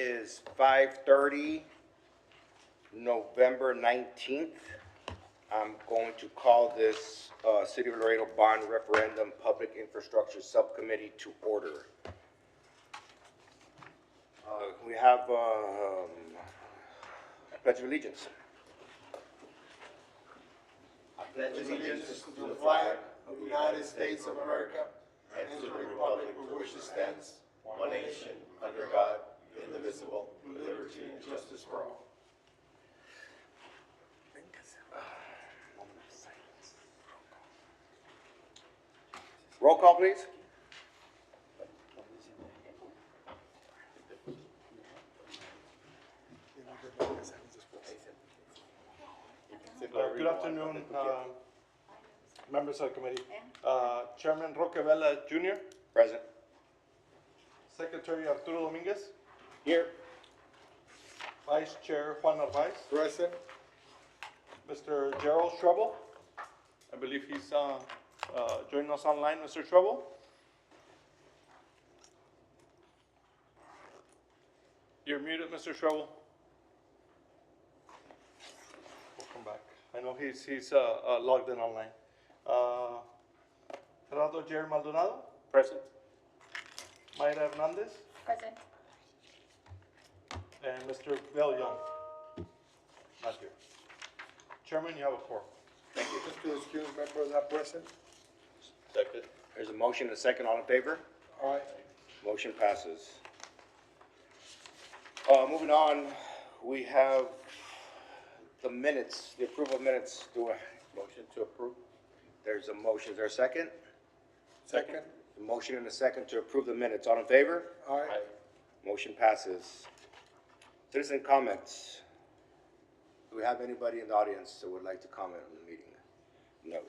is 5:30, November 19th. I'm going to call this City of Laredo Bond Referendum Public Infrastructure Subcommittee to order. We have Pledge of Allegiance. I pledge allegiance to the flag of the United States of America and to the republic for which it stands, one nation, under God, indivisible, with liberty and justice for all. Roll call, please. Good afternoon, members of the committee. Chairman Roquevela Jr., Present. Secretary Arturo Dominguez, Here. Vice Chair Juan Narvaez, Present. Mr. Gerald Schrebel. I believe he's joining us online. Mr. Schrebel? You're muted, Mr. Schrebel. Welcome back. I know he's logged in online. Gerardo Jerry Maldonado, Present. Mayra Hernandez, Present. and Mr. Bill Young. Not here. Chairman, you have a quorum. Thank you. Just to excuse members not present. Second. There's a motion and a second. All in favor? All right. Motion passes. Moving on, we have the minutes, the approval of minutes. Do a motion to approve? There's a motion. Is there a second? Second. A motion and a second to approve the minutes. All in favor? All right. Motion passes. Citizen comments. Do we have anybody in the audience that would like to comment on the meeting? No.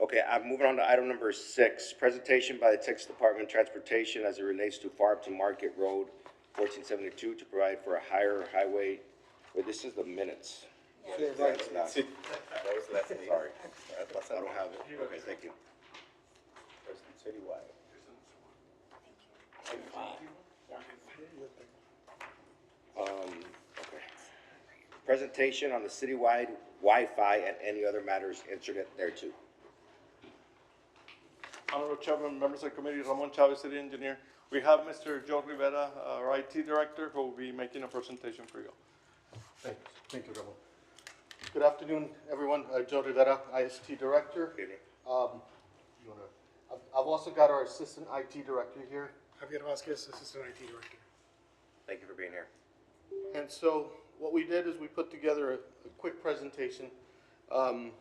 Okay, I'm moving on to item number 6, presentation by the Texas Department of Transportation as it relates to Farmington Market Road 1472 to provide for a higher highway. Wait, this is the minutes. Yeah, right. That's not- That was last meeting. Sorry, I don't have it. Okay, thank you. Citywide. Okay. Presentation on the citywide Wi-Fi and any other matters incident thereto. Honorable Chairman, members of the committee, Ramon Chavez, City Engineer. We have Mr. Joe Rivera, our IT Director, who will be making a presentation for you. Thank you, Ramon. Good afternoon, everyone. Joe Rivera, IST Director. Good evening. I've also got our Assistant IT Director here. Javier Vasquez, Assistant IT Director. Thank you for being here. And so what we did is we put together a quick presentation. I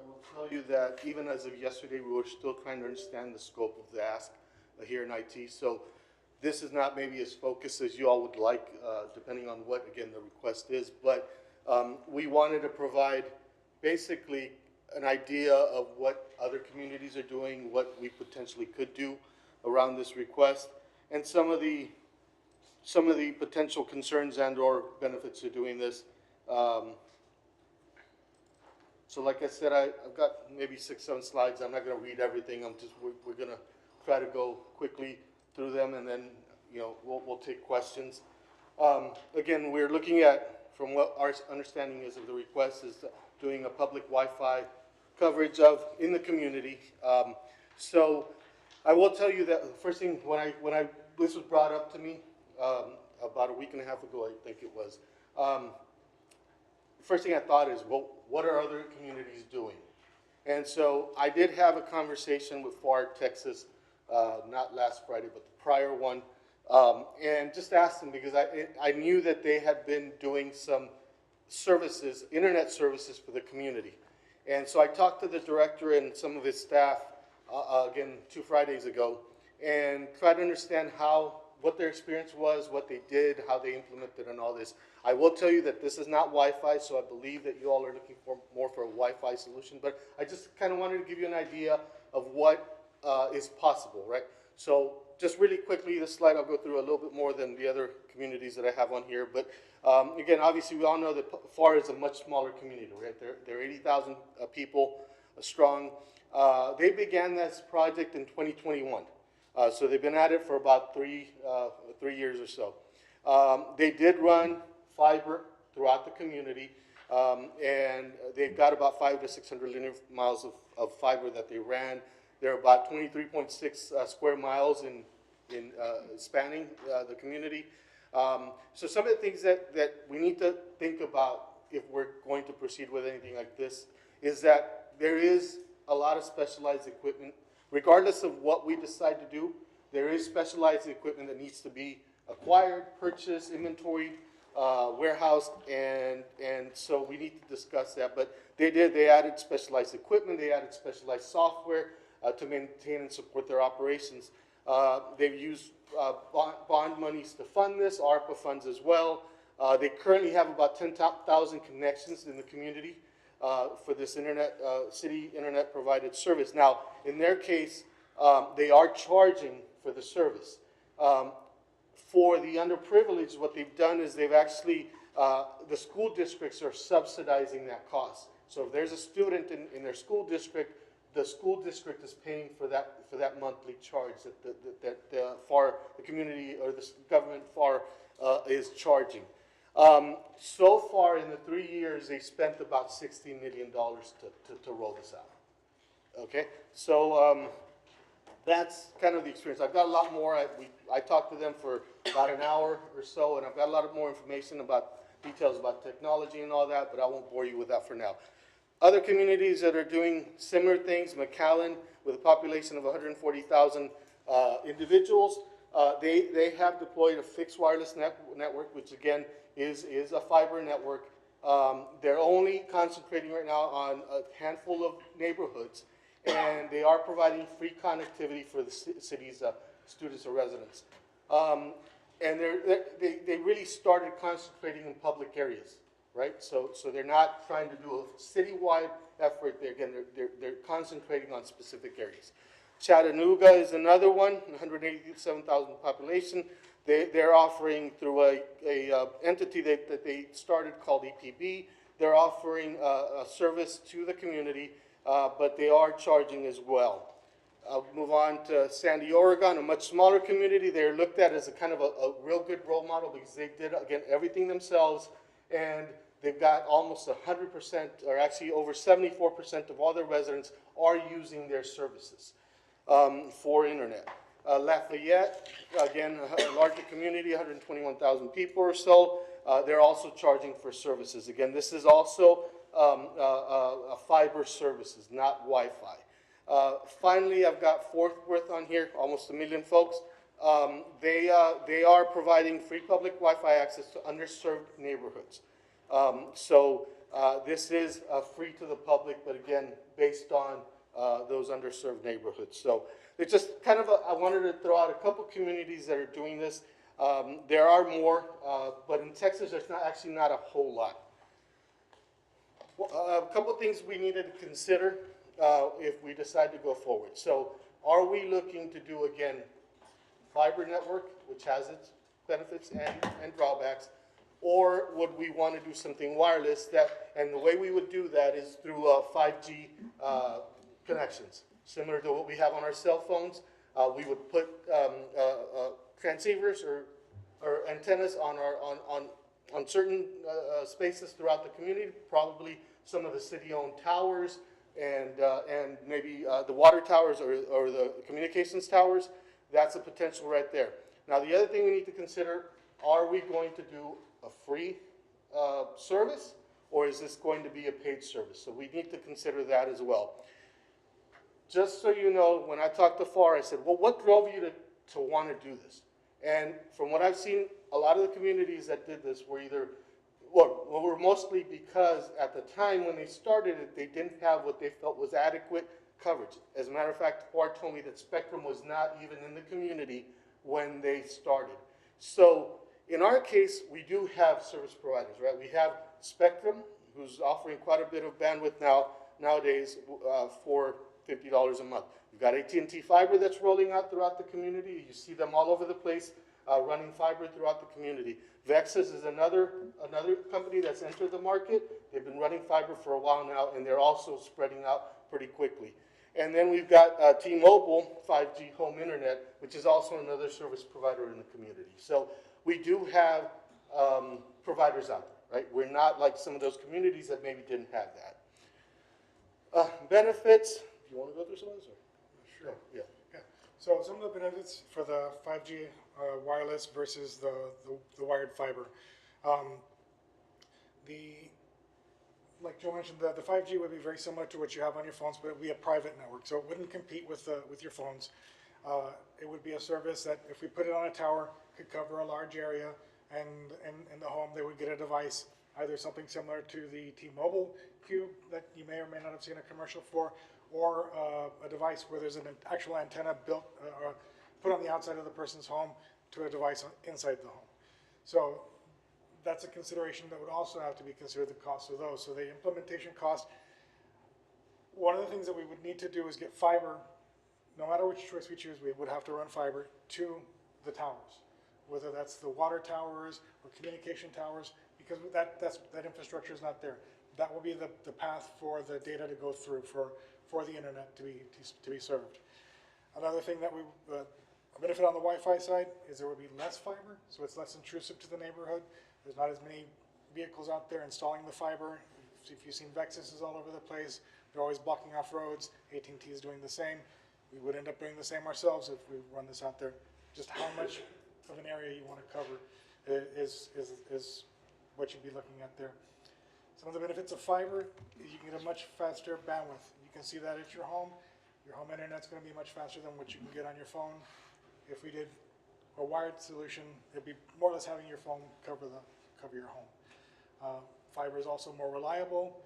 will tell you that even as of yesterday, we were still trying to understand the scope of the ask here in IT. So this is not maybe as focused as you all would like, depending on what, again, the request is. But we wanted to provide basically an idea of what other communities are doing, what we potentially could do around this request, and some of the potential concerns and or benefits of doing this. So like I said, I've got maybe 6, 7 slides. I'm not going to read everything. We're going to try to go quickly through them, and then we'll take questions. Again, we're looking at, from what our understanding is of the request, is doing a public Wi-Fi coverage in the community. So I will tell you that the first thing when this was brought up to me about a week and a half ago, I think it was. First thing I thought is, well, what are other communities doing? And so I did have a conversation with FAR Texas, not last Friday, but the prior one, and just asked them because I knew that they had been doing some services, internet services for the community. And so I talked to the director and some of his staff, again, 2 Fridays ago, and tried to understand what their experience was, what they did, how they implemented and all this. I will tell you that this is not Wi-Fi, so I believe that you all are looking more for a Wi-Fi solution, but I just kind of wanted to give you an idea of what is possible, right? So just really quickly, this slide I'll go through a little bit more than the other communities that I have on here, but again, obviously we all know that FAR is a much smaller community, right? They're 80,000 people strong. They began this project in 2021. So they've been at it for about 3 years or so. They did run fiber throughout the community, and they've got about 500 to 600 linear miles of fiber that they ran. They're about 23.6 square miles in spanning the community. So some of the things that we need to think about if we're going to proceed with anything like this is that there is a lot of specialized equipment. Regardless of what we decide to do, there is specialized equipment that needs to be acquired, purchased, inventoried, warehoused, and so we need to discuss that. But they added specialized equipment, they added specialized software to maintain and support their operations. They've used bond monies to fund this, ARPA funds as well. They currently have about 10,000 connections in the community for this city internet provided service. Now, in their case, they are charging for the service. For the underprivileged, what they've done is they've actually, the school districts are subsidizing that cost. So if there's a student in their school district, the school district is paying for that monthly charge that the community or the government is charging. So far in the 3 years, they spent about $16 million to roll this out. Okay, so that's kind of the experience. I've got a lot more. I talked to them for about an hour or so, and I've got a lot more information about details about technology and all that, but I won't bore you with that for now. Other communities that are doing similar things, McAllen, with a population of 140,000 individuals, they have deployed a fixed wireless network, which again is a fiber network. They're only concentrating right now on a handful of neighborhoods, and they are providing free connectivity for the city's students or residents. And they really started concentrating in public areas, right? So they're not trying to do a citywide effort. They're concentrating on specific areas. Chattanooga is another one, 187,000 population. They're offering through a entity that they started called EPB. They're offering a service to the community, but they are charging as well. I'll move on to Sandy, Oregon, a much smaller community. They're looked at as a kind of a real good role model because they did, again, everything themselves, and they've got almost 100%, or actually over 74% of all their residents are using their services for internet. Lafayette, again, a larger community, 121,000 people or so. They're also charging for services. Again, this is also a fiber services, not Wi-Fi. Finally, I've got Fort Worth on here, almost 1 million folks. They are providing free public Wi-Fi access to underserved neighborhoods. So this is free to the public, but again, based on those underserved neighborhoods. So it's just kind of I wanted to throw out a couple communities that are doing this. There are more, but in Texas, there's not a whole lot. Well, a couple things we needed to consider if we decide to go forward. So are we looking to do, again, fiber network, which has its benefits and drawbacks, or would we want to do something wireless and the way we would do that is through 5G connections, similar to what we have on our cell phones. We would put transceivers or antennas on certain spaces throughout the community, probably some of the city-owned towers and maybe the water towers or the communications towers. That's a potential right there. Now, the other thing we need to consider, are we going to do a free service, or is this going to be a paid service? So we need to consider that as well. Just so you know, when I talked to FAR, I said, well, what drove you to want to do this? And from what I've seen, a lot of the communities that did this were were mostly because at the time when they started it, they didn't have what they felt was adequate coverage. As a matter of fact, FAR told me that Spectrum was not even in the community when they started. So in our case, we do have service providers, right? We have Spectrum, who's offering quite a bit of bandwidth nowadays for $50 a month. We've got AT&T Fiber that's rolling out throughout the community. You see them all over the place running fiber throughout the community. Vexus is another company that's entered the market. They've been running fiber for a while now, and they're also spreading out pretty quickly. And then we've got T-Mobile 5G home internet, which is also another service provider in the community. So we do have providers out there, right? We're not like some of those communities that maybe didn't have that. Benefits, do you want to go through some of those? Sure. Yeah. Yeah. So some of the benefits for the 5G wireless versus the wired fiber. Like Joe mentioned, the 5G would be very similar to what you have on your phones, but it would be a private network, so it wouldn't compete with your phones. It would be a service that if we put it on a tower, could cover a large area, and in the home they would get a device, either something similar to the T-Mobile Cube that you may or may not have seen a commercial for, or a device where there's an actual antenna built or put on the outside of the person's home to a device inside the home. So that's a consideration that would also have to be considered, the cost of those. So the implementation cost, one of the things that we would need to do is get fiber, no matter which choice we choose, we would have to run fiber to the towers, whether that's the water towers or communication towers, because that infrastructure is not there. That will be the path for the data to go through, for the internet to be served. Another thing that a benefit on the Wi-Fi side is there will be less fiber, so it's less intrusive to the neighborhood. There's not as many vehicles out there installing the fiber. If you've seen Vexus is all over the place. They're always blocking off roads. AT&T is doing the same. We would end up doing the same ourselves if we run this out there. Just how much of an area you want to cover is what you'd be looking at there. Some of the benefits of fiber is you can get a much faster bandwidth. You can see that at your home. Your home internet's going to be much faster than what you can get on your phone. If we did a wired solution, it'd be more or less having your phone cover your home. Fiber is also more reliable.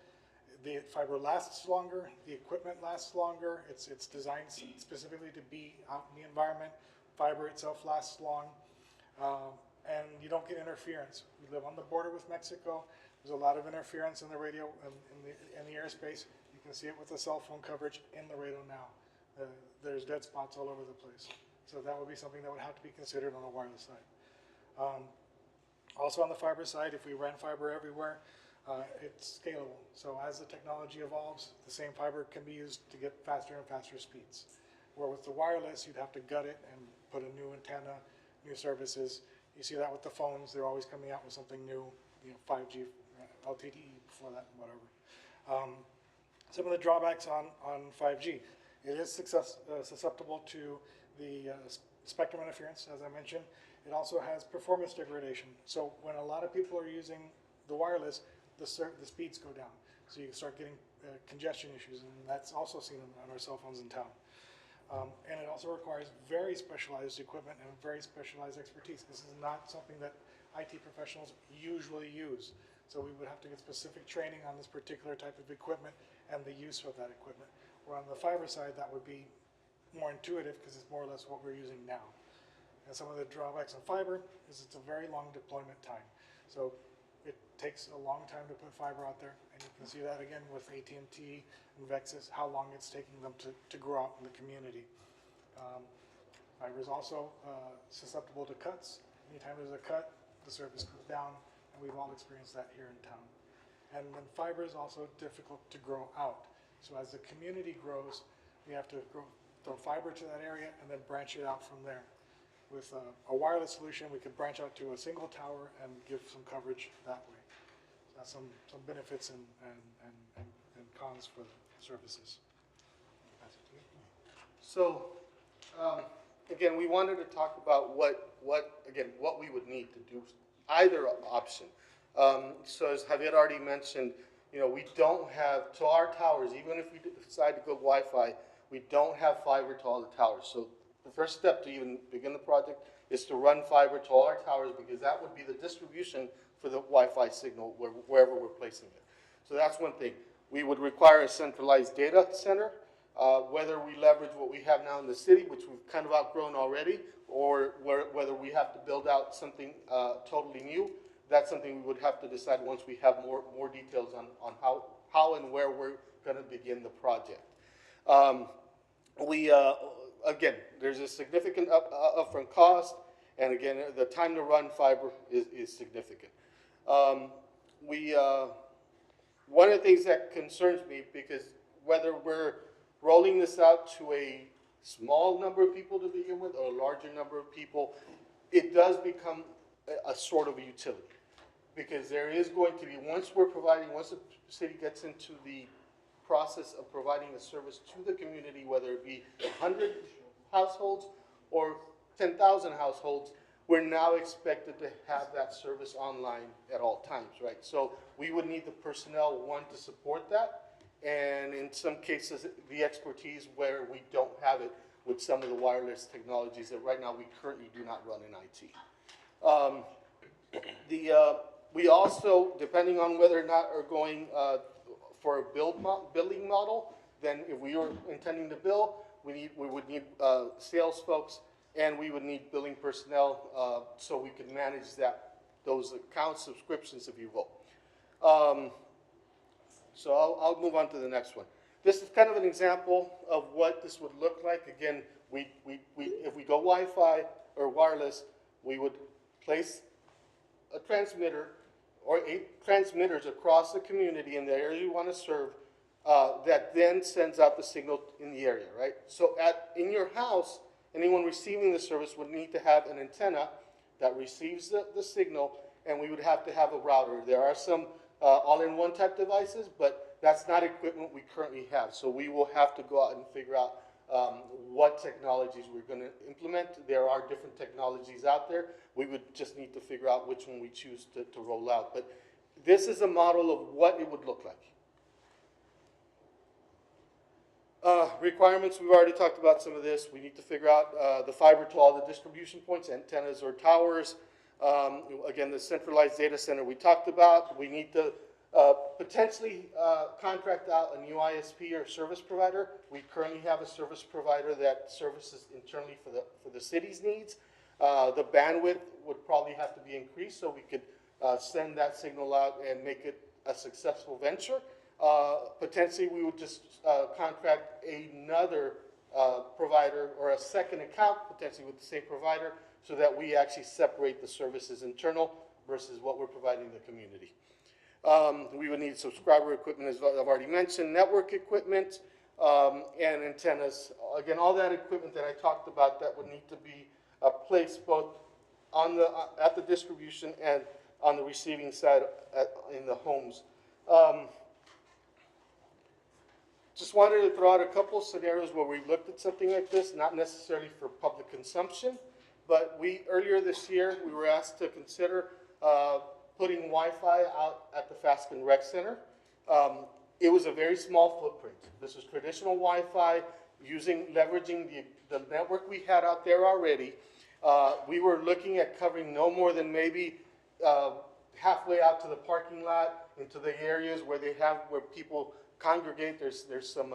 The fiber lasts longer. The equipment lasts longer. It's designed specifically to be out in the environment. Fiber itself lasts long, and you don't get interference. We live on the border with Mexico. There's a lot of interference in the radio in the airspace. You can see it with the cell phone coverage in the radio now. There's dead spots all over the place. So that would be something that would have to be considered on the wireless side. Also on the fiber side, if we ran fiber everywhere, it's scalable. So as the technology evolves, the same fiber can be used to get faster and faster speeds. Where with the wireless, you'd have to gut it and put a new antenna, new services. You see that with the phones. They're always coming out with something new, 5G, LTE before that, whatever. Some of the drawbacks on 5G. It is susceptible to the spectrum interference, as I mentioned. It also has performance degradation. So when a lot of people are using the wireless, the speeds go down. So you start getting congestion issues, and that's also seen on our cell phones in town. And it also requires very specialized equipment and very specialized expertise. This is not something that IT professionals usually use. So we would have to get specific training on this particular type of equipment and the use of that equipment. Where on the fiber side, that would be more intuitive because it's more or less what we're using now. And some of the drawbacks on fiber is it's a very long deployment time. So it takes a long time to put fiber out there, and you can see that again with AT&T and Vexus, how long it's taking them to grow out in the community. Fiber is also susceptible to cuts. Anytime there's a cut, the service goes down, and we've all experienced that here in town. And then fiber is also difficult to grow out. So as the community grows, we have to throw fiber to that area and then branch it out from there. With a wireless solution, we could branch out to a single tower and give some coverage that way. So that's some benefits and cons for the services. So, again, we wanted to talk about what we would need to do either option. So as Javier already mentioned, we don't have, to our towers, even if we decide to go Wi-Fi, we don't have fiber to all the towers. So the first step to even begin the project is to run fiber to all our towers, because that would be the distribution for the Wi-Fi signal wherever we're placing it. So that's one thing. We would require a centralized data center, whether we leverage what we have now in the city, which we've kind of outgrown already, or whether we have to build out something totally new. That's something we would have to decide once we have more details on how and where we're going to begin the project. Again, there's a significant upfront cost, and again, the time to run fiber is significant. One of the things that concerns me, because whether we're rolling this out to a small number of people to begin with, or a larger number of people, it does become a sort of a utility. Because there is going to be, once the city gets into the process of providing a service to the community, whether it be 100 households or 10,000 households, we're now expected to have that service online at all times, right? So we would need the personnel, one, to support that, and in some cases, the expertise where we don't have it with some of the wireless technologies that right now we currently do not run in IT. We also, depending on whether or not are going for a billing model, then if we are intending to bill, we would need sales folks, and we would need billing personnel so we can manage those account subscriptions, if you will. So I'll move on to the next one. This is kind of an example of what this would look like. Again, if we go Wi-Fi or wireless, we would place a transmitter or 8 transmitters across the community in the area you want to serve that then sends out the signal in the area, right? So in your house, anyone receiving the service would need to have an antenna that receives the signal, and we would have to have a router. There are some all-in-one type devices, but that's not equipment we currently have. So we will have to go out and figure out what technologies we're going to implement. There are different technologies out there. We would just need to figure out which one we choose to roll out. But this is a model of what it would look like. Requirements, we've already talked about some of this. We need to figure out the fiber to all the distribution points, antennas or towers. Again, the centralized data center we talked about. We need to potentially contract out a new ISP or service provider. We currently have a service provider that services internally for the city's needs. The bandwidth would probably have to be increased so we could send that signal out and make it a successful venture. Potentially, we would just contract another provider or a second account, potentially with the same provider, so that we actually separate the services internal versus what we're providing the community. We would need subscriber equipment, as I've already mentioned, network equipment, and antennas. Again, all that equipment that I talked about that would need to be placed both on at the distribution and on the receiving side in the homes. Just wanted to throw out a couple scenarios where we looked at something like this, not necessarily for public consumption, but earlier this year, we were asked to consider putting Wi-Fi out at the Fasken Rec Center. It was a very small footprint. This was traditional Wi-Fi, leveraging the network we had out there already. We were looking at covering no more than maybe halfway out to the parking lot, into the areas where people congregate. There's some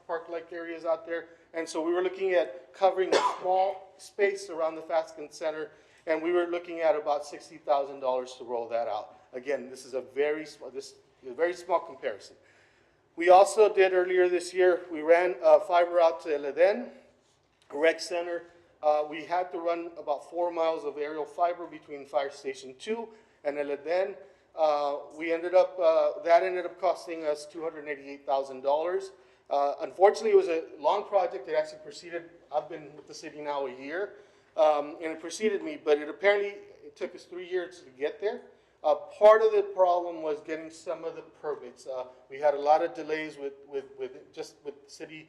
park-like areas out there. And so we were looking at covering a small space around the Fasken Center, and we were looking at about $60,000 to roll that out. Again, this is a very small comparison. We also did earlier this year, we ran fiber out to El Eden Rec Center. We had to run about 4 miles of aerial fiber between Fire Station 2 and El Eden. That ended up costing us $288,000. Unfortunately, it was a long project. It actually proceeded, I've been with the city now a year, and it preceded me, but it took us 3 years to get there. Part of the problem was getting some of the permits. We had a lot of delays with city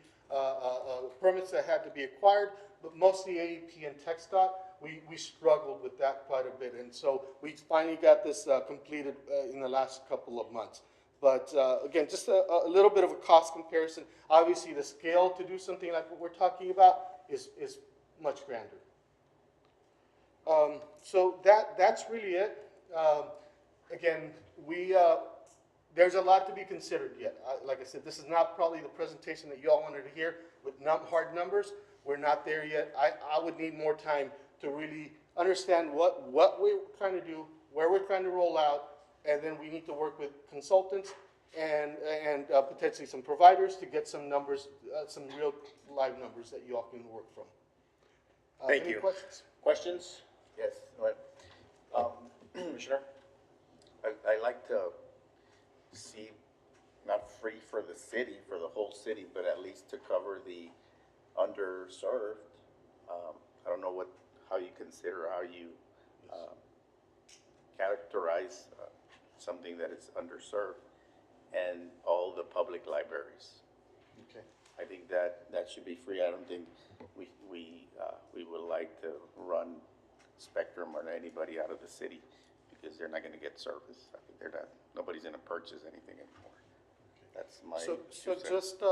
permits that had to be acquired, but mostly AEP and TxDOT, we struggled with that quite a bit. And so we finally got this completed in the last couple of months. But again, just a little bit of a cost comparison. Obviously, the scale to do something like what we're talking about is much grander. So that's really it. Again, there's a lot to be considered yet. Like I said, this is not probably the presentation that you all wanted to hear with hard numbers. We're not there yet. I would need more time to really understand what we're trying to do, where we're trying to roll out, and then we need to work with consultants and potentially some providers to get some numbers, some real live numbers that you all can work from. Thank any you. Questions? Questions? Yes, go ahead. Commissioner? I like to see, not free for the city, for the whole whole city, but at least to cover the underserved. I don't know how you consider, how you characterize something that is underserved, and all the public libraries. Okay. I think that should be free. I don't think we would like to run Spectrum or anybody out of the city because they're not gonna get service. I think nobody's gonna purchase anything anymore. That's my So 2 cents. just,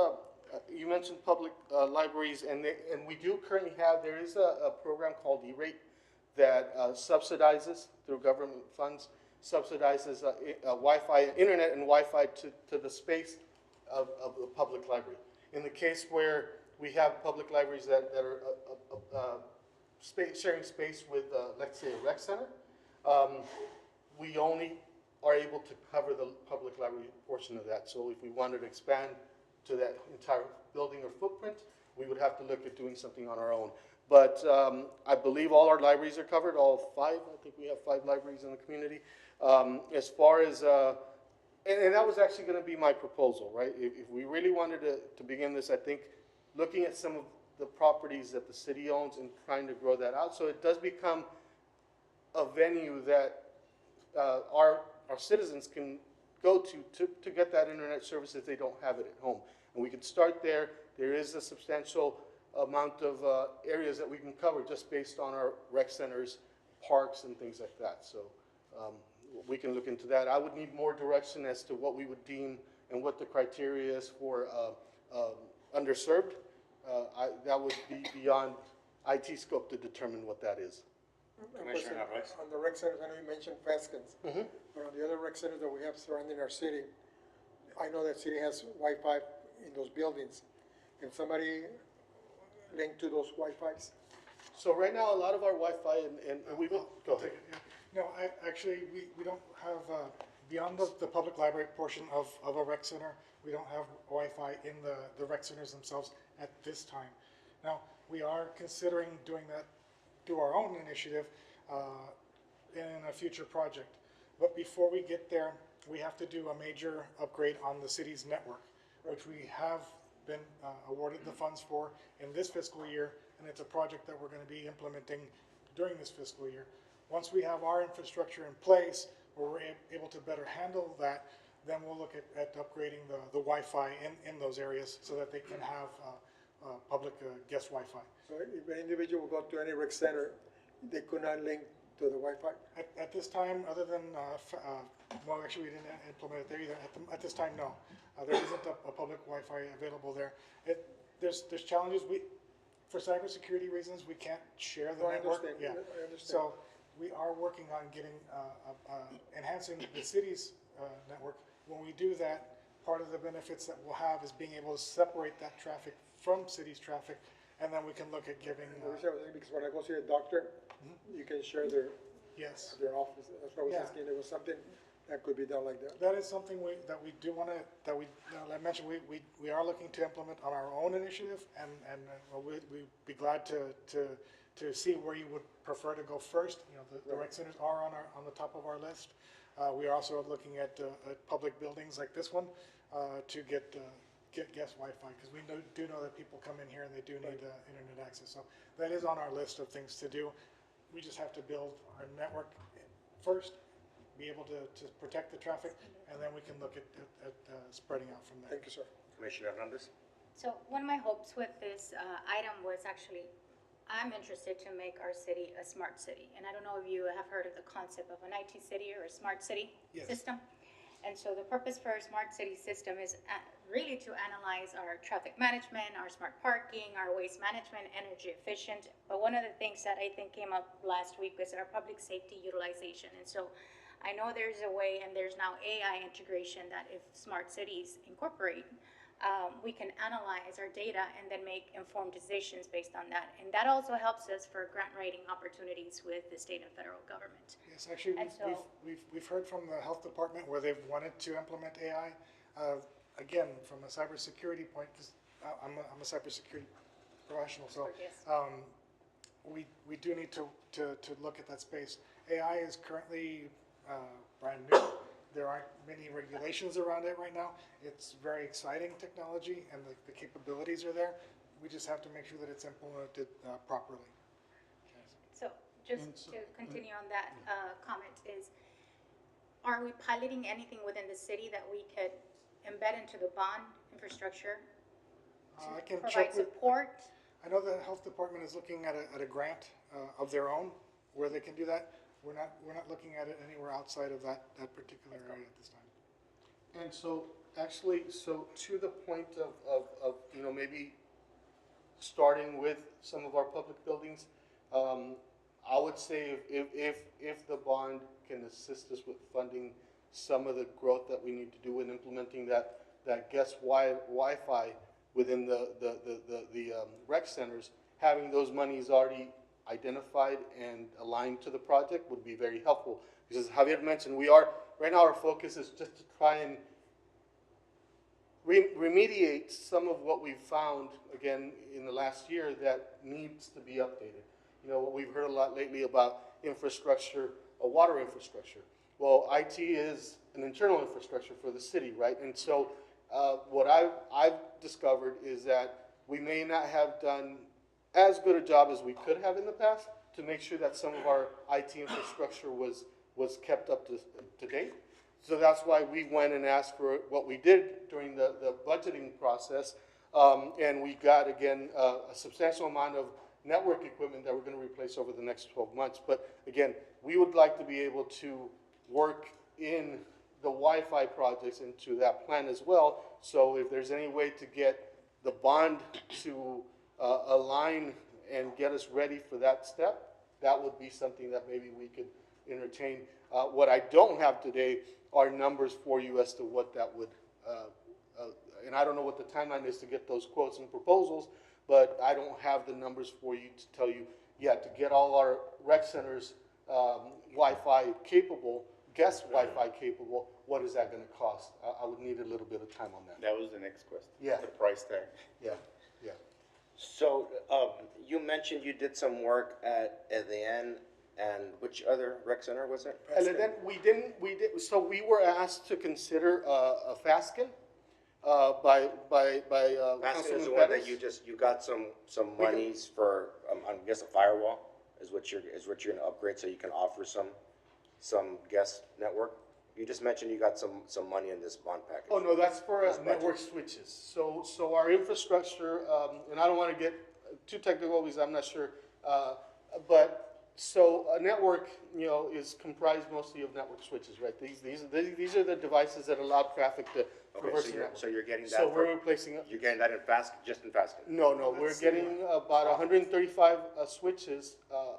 you mentioned public libraries, and we do currently have, there is a program called E-rate that subsidizes, through government funds, subsidizes Wi-Fi, internet and Wi-Fi to the space of the public library. In the case where we have public libraries that are sharing space with, let's say, a rec center, we only are able to cover the public library portion of that. So if we wanted to expand to that entire building or footprint, we would have to look at doing something on our own. But I believe all our libraries are covered, all 5. I think we have 5 libraries in the community. As far as, and that was actually going to be my proposal, right? If we really wanted to begin this, I think looking at some of the properties that the city owns and trying to grow that out, so it does become a venue that our citizens can go to get that internet service if they don't have it at home. And we can start there. There is a substantial amount of areas that we can cover just based on our rec centers, parks, and things like that. So we can look into that. I would need more direction as to what we would deem and what the criteria is for underserved. That would be beyond IT scope to determine what that is. Commissioner Narvaez. On the rec centers, I know you mentioned Feskins, but on the other rec centers that we have surrounding our city, I know that city has Wi-Fi in those buildings. Can somebody link to those Wi-Fis? So right now, a lot of our Wi-Fi, and we will, go ahead. No, actually, we don't have, beyond the public library portion of a rec center, we don't have Wi-Fi in the rec centers themselves at this time. Now, we are considering doing that through our own initiative in a future project. But before we get there, we have to do a major upgrade on the city's network, which we have been awarded the funds for in this fiscal year, and it's a project that we're going to be implementing during this fiscal year. Once we have our infrastructure in place, where we're able to better handle that, then we'll look at upgrading the Wi-Fi in those areas so that they can have public guest Wi-Fi. So if an individual will go to any rec center, they could not link to the Wi-Fi? At this time, other than, well, actually, we didn't implement it there either. At this time, no. There isn't a public Wi-Fi available there. There's challenges. For cybersecurity reasons, we can't share the No, I network. understand. Yeah. I understand. So we are working on getting, enhancing the city's network. When we do that, part of the benefits that we'll have is being able to separate that traffic from city's traffic, and then we can look at giving, The reason I was asking, because when I go see a doctor, you can share their yes. office. That's why I was Yeah. asking, there was something that could be done like that. That is something that we do want to, like I mentioned, we are looking to implement on our own initiative, and we'd be glad to see where you would prefer to go first. You know, the rec centers are on the top of our list. We are also looking at public buildings like this one to get guest Wi-Fi, because we do know that people come in here and they do need internet access. So that is on our list of things to do. We just have to build our network first, be able to protect the traffic, and then we can look at spreading out from there. Thank you, sir. Commissioner Hernandez. So one of my hopes with this item was actually, I'm interested to make our city a smart city. And I don't know if you have heard of the concept of an IT city or a smart city system. And so the purpose for a smart city system is really to analyze our traffic management, our smart parking, our waste management, energy efficient. But one of the things that I think came up last week was our public safety utilization. And so I know there's a way, and there's now AI integration, that if smart cities incorporate, we can analyze our data and then make informed decisions based on that. And that also helps us for grant writing opportunities with the state and federal government. Yes, actually, And so- we've heard from the health department where they've wanted to implement AI. Again, from a cybersecurity point, because I'm a cybersecurity professional, so Yes. we do need to look at that space. AI is currently brand new. there aren't many regulations around it right now. It's very exciting technology, and the capabilities are there. We just have to make sure that it's implemented properly. So just to continue on that comment is, are we piloting anything within the city that we could embed into the bond infrastructure I can to check provide with, support? I know the health department is looking at a grant of their own where they can do that. We're not looking at it anywhere outside of that particular area at this time. And so, actually, so to the point of you know, maybe starting with some of our public buildings, I would say if the bond can assist us with funding some of the growth that we need to do in implementing that guest Wi-Fi within the rec centers, having those monies already identified and aligned to the project would be very helpful. Because as Javier mentioned, right now our focus is just to try and remediate some of what we've found, again, in the last year that needs to be updated. You know, we've heard a lot lately about infrastructure, water infrastructure. Well, IT is an internal infrastructure for the city, right? And so what I've discovered is that we may not have done as good a job as we could have in the past to make sure that some of our IT infrastructure was kept up to date. So that's why we went and asked for what we did during the budgeting process. And we got, again, a substantial amount of network equipment that we're going to replace over the next 12 months. But again, we would like to be able to work in the Wi-Fi projects into that plan as well. So if there's any way to get the bond to align and get us ready for that step, that would be something that maybe we could entertain. What I don't have today are numbers for you as to what that would, and I don't know what the timeline is to get those quotes and proposals, but I don't have the numbers for you to tell you, yeah, to get all our rec centers Wi-Fi capable, guest Wi-Fi capable, what is that going to cost? I would need a little bit of time on that. That was the next question. Yeah. The price tag. Yeah, yeah. So, you mentioned you did some work at the end, and which other rec center was it? And then so we were asked to consider a FASCN by Baskin Councilman is the one that Pettis. you got some monies for, I guess a firewall is what you're gonna upgrade so you can offer some guest network? You just mentioned you got some money in this bond package. Oh, no, that's for This budget. network switches. So our infrastructure, and I don't want to get too technical because I'm not sure, but so a network, you know, is comprised mostly of network switches, right? These are the devices that allow traffic to Okay, traverse the network. so you're getting that So we're for, replacing it. you're getting that in just in Faskin? No, we're getting about 135 switches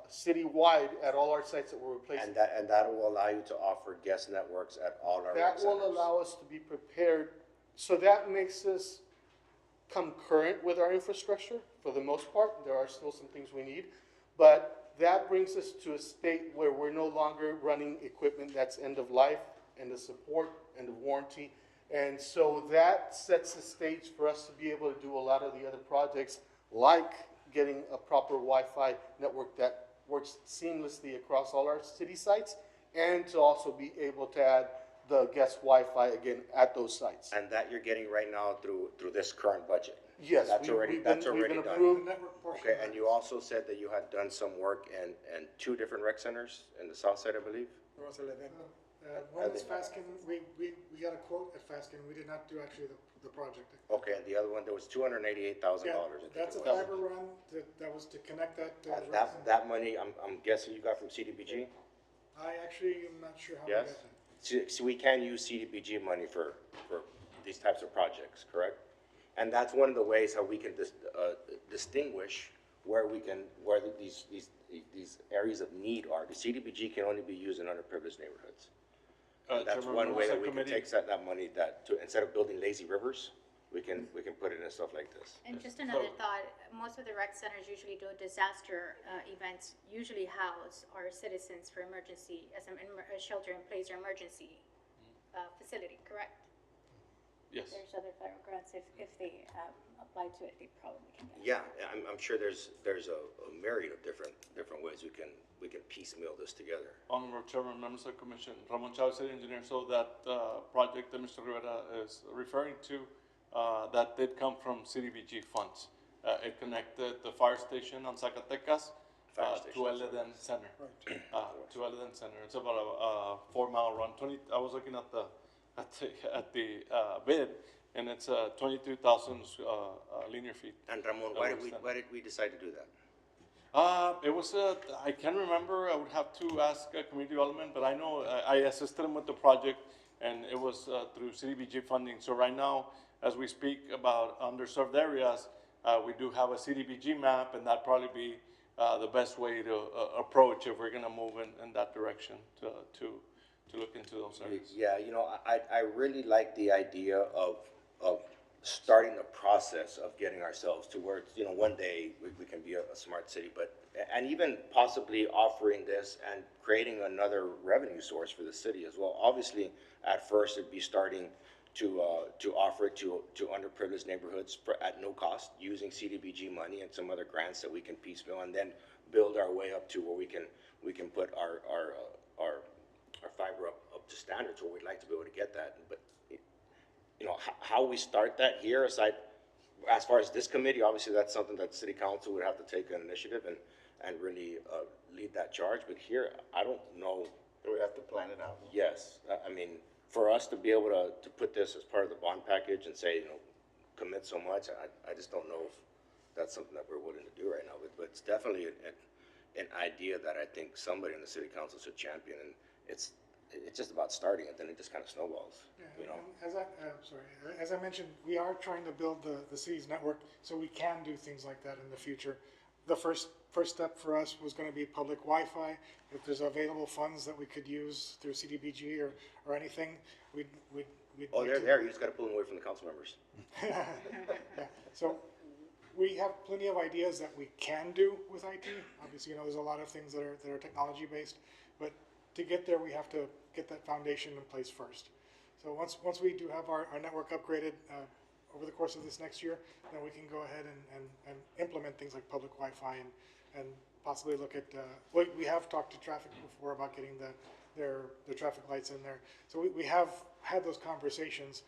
citywide at all our sites that we're replacing. And that will allow you to offer guest networks at all our rec That centers? will allow us to be prepared, so that makes us come current with our infrastructure for the most part. There are still some things we need, but that brings us to a state where we're no longer running equipment that's end of life, end of support, end of warranty. And so that sets the stage for us to be able to do a lot of the other projects, like getting a proper Wi-Fi network that works seamlessly across all our city sites, and to also be able to add the guest Wi-Fi again at those sites. And that you're getting right now through this current budget? Yes, That's already we've been done? approved. The network portion. Okay, and you also said that you had done some work in two different rec centers in the south side, I believe? One is Faskin, we got a quote at Faskin, we did not do actually the project. Okay, and the other one, there was $288,000. Yeah, I think that's a it was. fiber run, that was to connect that. And rec center. that money, I'm guessing you got from CDBG? I actually am not sure how we Yes? got that. So we can use CDBG money for these types of projects, correct? And that's one of the ways how we can distinguish where these areas of need are. The CDBG can only be used in underprivileged neighborhoods. That's Chairman, one way that we can Subcommittee. take that money instead of building lazy rivers, we can put it in stuff like this. And just another thought, most of the rec centers usually do disaster events, usually house our citizens for emergency, as a shelter in place or emergency facility, correct? Yes. There's other federal grants, if they apply to it, they probably can get it. Yeah, I'm sure there's a myriad of different ways we can piecemeal this together. Honorable Chairman, members of the commission, Ramon Chavez, city engineer. So that project that Mr. Rivera is referring to, that did come from CDBG funds. It connected the fire station on Zacatecas to Eleden Center. To Eleden Center. It's about a 4-mile run. I was looking at the bid, and it's 22,000 linear feet. And Ramon, why did we decide to do that? It was, I can't remember, I would have to ask community development, but I know I assisted them with the project, and it was through CDBG funding. So right now, as we speak about underserved areas, we do have a CDBG map, and that'd probably be the best way to approach if we're gonna move in that direction to look into those areas. Yeah, I really like the idea of starting the process of getting ourselves to where, one day we can be a smart city, and even possibly offering this and creating another revenue source for the city as well. Obviously, at first, it'd be starting to offer it to underprivileged neighborhoods at no cost, using CDBG money and some other grants that we can piecemeal, and then build our way up to where we can put our fiber up to standards where we'd like to be able to get that. But how we start that here, aside, as far as this committee, obviously that's something that city council would have to take an initiative and really lead that charge. But here, I don't know. We have to plan it out. Yes, I mean, for us to be able to put this as part of the bond package and say, commit so much, I just don't know if that's something that we're willing to do right now. But it's definitely an idea that I think somebody in the city council should champion, and it's just about starting it, then it just kind of snowballs, As I mentioned, we are trying to build the city's network so we can do things like that in the future. The first step for us was going to be public Wi-Fi. If there's available funds that we could use through CDBG or anything, we'd Oh, they're there. You just got to pull them away from the council members. Yeah. So we have plenty of ideas that we can do with IT. Obviously, there's a lot of things that are technology based, but to get there, we have to get that foundation in place first. So once we do have our network upgraded over the course of this next year, then we can go ahead and implement things like public Wi-Fi and possibly look at, we have talked to traffic before about getting the traffic lights in there. So we have had those conversations.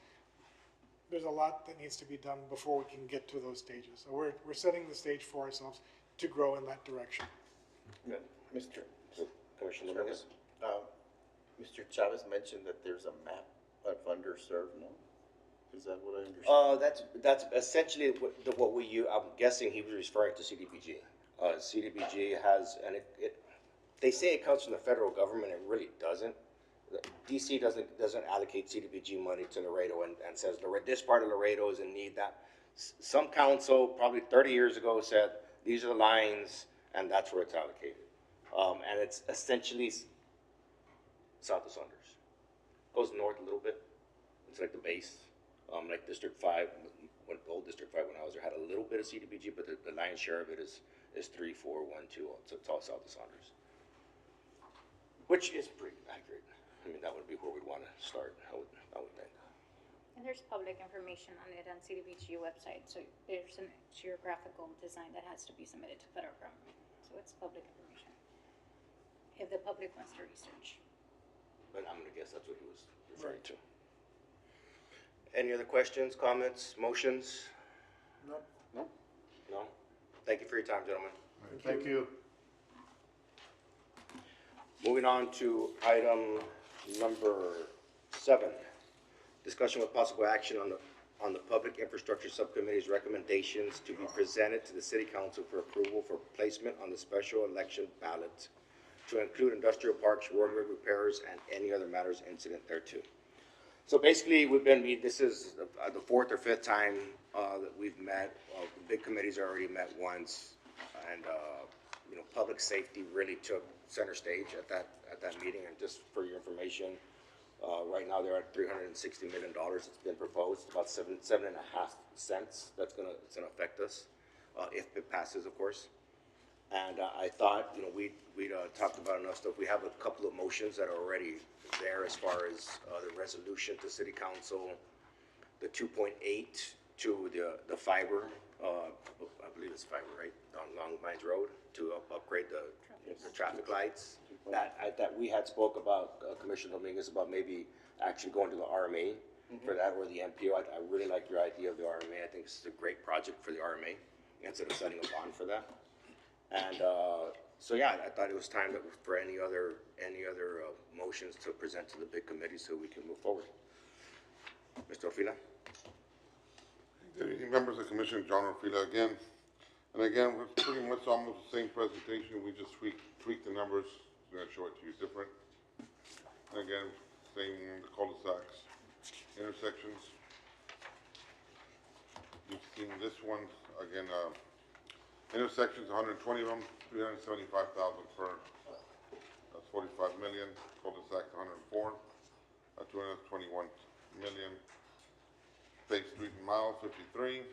There's a lot that needs to be done before we can get to those stages. So we're setting the stage for ourselves to grow in that direction. Good. Commissioner Dominguez? Mr. Chavez mentioned that there's a map of underserved, no? Is that what I understand? That's essentially what we use. I'm guessing he was referring to CDBG. CDBG has, and they say it comes from the federal government. It really doesn't. DC doesn't allocate CDBG money to Laredo and says this part of Laredo is in need. That some council probably 30 years ago said these are the lines and that's where it's allocated. And it's essentially south of Saunders. Goes north a little bit. It's like the base. Like District 5, old District 5 when I was there had a little bit of CDBG, but the lion's share of it is 3, 4, 1, 2. So it's all south of Saunders, which is pretty accurate. I mean, that would be where we'd want to start. I would think. And there's public information on it on CDBG website, so there's a geographical design that has to be submitted to federal government. So it's public information, if the public wants to research. But I'm gonna guess that's what he was referring to. Any other questions, comments, motions? No? No? Thank you for your time, gentlemen. Thank you. Moving on to item number 7. Discussion with possible action on the Public Infrastructure Subcommittee's recommendations to be presented to the City Council for approval for placement on the special election ballot to include industrial parks, road repairs, and any other matters incident thereto. So basically, this is the 4th or 5th time that we've met. The big committees already met once, and public safety really took center stage at that meeting. And just for your information, right now they're at $360 million. It's been proposed, about 7.5 cents. It's gonna affect us if it passes, of course. And I thought, we'd talked about enough stuff. We have a couple of motions that are already there as far as the resolution to City Council the 2.8 to the fiber, I believe it's fiber, right, on Long Mines Road, to upgrade the traffic lights. That we had spoke about, Commissioner Dominguez, about maybe actually going to the RMA for that, or the MPO. I really like your idea of the RMA. I think this is a great project for the RMA, instead of setting a bond for that. And, so yeah, I thought it was time for any other motions to present to the big committee so we can move forward. Mr. Orfila? Good evening, members of the commission, John Orfila again. And again, we're pretty much almost the same presentation, we just tweaked the numbers, I'm gonna show it to you different. And again, same the cul-de-sacs, intersections. You've seen this one, again, intersections, 120 of them, 375,000 per, that's 45 million, cul-de-sacs 104, 221 million. State Street and Mile, 53,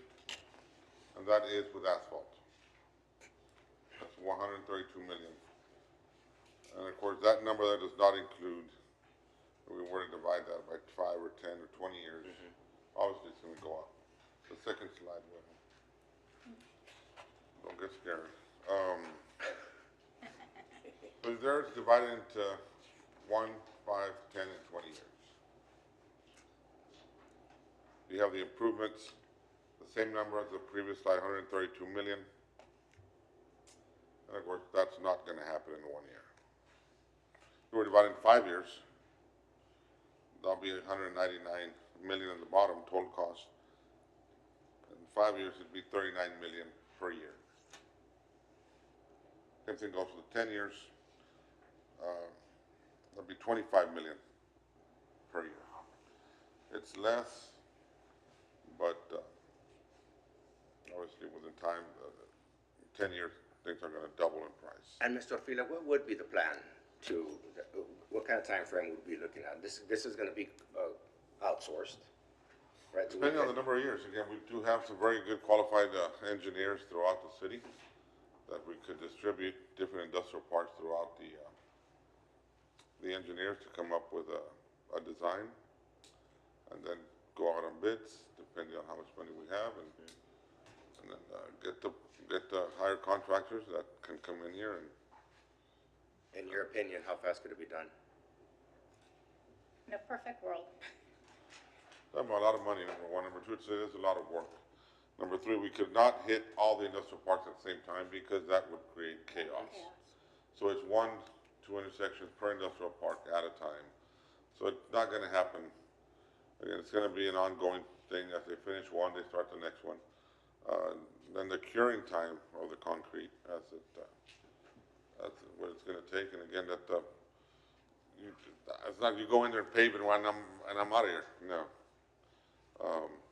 and that is with asphalt. That's 132 million. And of course, that number there does not include, if we were to divide that by 5 or 10 or 20 years, obviously it's gonna go up. The second slide, don't get scared. So there it's divided into 1, 5, 10, and 20 years. You have the improvements, the same number as the previous slide, 132 million. And of course, that's not gonna happen in 1 year. If we're dividing 5 years, that'll be 199 million in the bottom, total cost. In 5 years, it'd be 39 million per year. Same thing goes for the 10 years. That'll be 25 million per year. It's less, but obviously within time, 10 years, things are gonna double in price. And Mr. Orfila, what would be the plan to, what kind of time frame would we be looking at? This is gonna be outsourced, right? Depending on the number of years, again, we do have some very good qualified engineers throughout the city that we could distribute different industrial parks throughout the engineers to come up with a design, and then go out on bids, depending on how much money we have, and then get the hire contractors that can come in here and. In your opinion, how fast could it be done? In a perfect world. Talking about a lot of money, number one. Number two, it is a lot of work. Number three, we could not hit all the industrial parks at the same time because that would create chaos. So it's 1, 2 intersections per industrial park at a time. So it's not gonna happen. Again, it's gonna be an ongoing thing. As they finish one, they start the next one. Then the curing time of the concrete, that's what it's gonna take. And again, it's not you go in there and pave it and I'm out of here. No.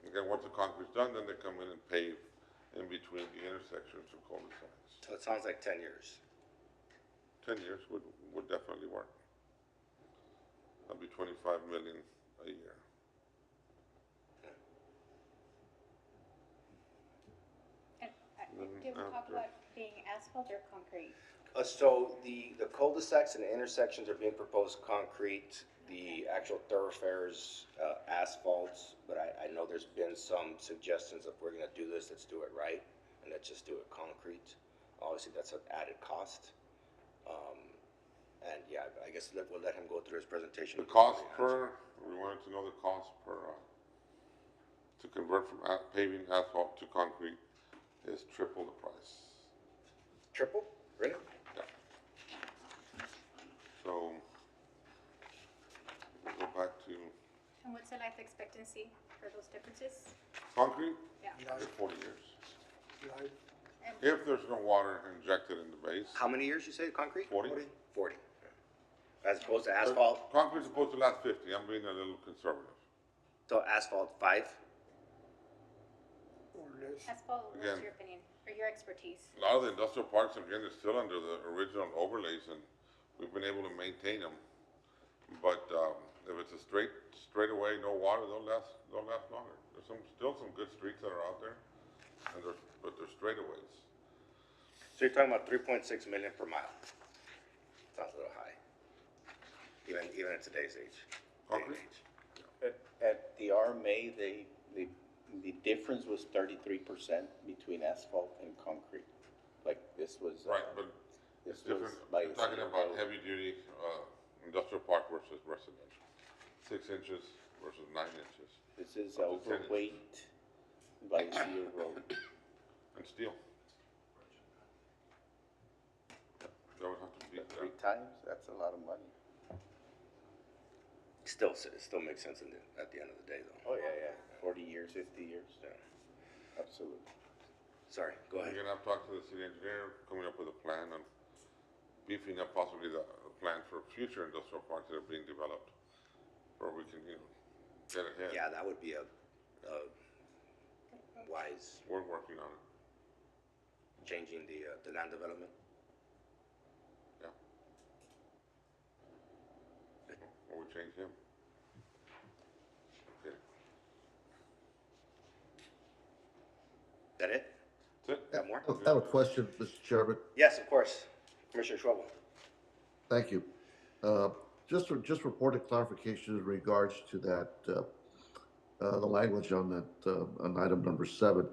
Again, once the concrete's done, then they come in and pave in between the intersections of cul-de-sacs. So it sounds like 10 years. 10 years would definitely work. That'd be 25 million a year. And did we talk about being asphalt or concrete? So the cul-de-sacs and the intersections are being proposed concrete, the actual thoroughfares, asphalts, but I know there's been some suggestions if we're gonna do this, let's do it right, and let's just do it concrete. Obviously, that's an added cost. And yeah, I guess we'll let him go through his presentation. The cost we wanted to know the cost per, to convert from paving asphalt to concrete is triple the price. Triple? Really? Yeah. So, we'll go back to And what's the life expectancy for those differences? concrete, Yeah. it's 40 years. Live. And If there's no water injected in the base, How many years you say concrete? 40. 40. As opposed to asphalt? Concrete's supposed to last 50, I'm being a little conservative. So asphalt 5? Or less. asphalt, what's Again. your opinion, or your expertise? A lot of the industrial parks, again, are still under the original overlays, and we've been able to maintain them. But if it's a straight away, no water, they'll last longer. There's still some good streets that are out there, but they're straightaways. So you're talking about 3.6 million per mile. Sounds a little high. Even in today's age. Concrete? At the RMA, they the difference was 33% between asphalt and concrete. Like this was. Right, but This it's different, was by you're talking city about code. heavy duty, industrial park versus residential. 6 inches versus 9 inches. This is Up to 10 inches. overweight by seal road. And steel. That would have to be, But 3 times, that's a lot of money. It still makes sense at the end of the day, though. Oh, yeah, 40 years, 50 years, absolutely. Sorry, go we're ahead. gonna have to talk to the city engineer, coming up with a plan on beefing up possibly the plan for future industrial parks that are being developed, where we can, get ahead. Yeah, that would be a wise We're working on it, changing the land development. yeah. Or we change him. Okay. That it? That's it? Got more? I have a question, Mr. Chairman. Yes, of course. Commissioner Schwabel. Thank you. Just reported clarification in regards to that, the language on that, on item number 7.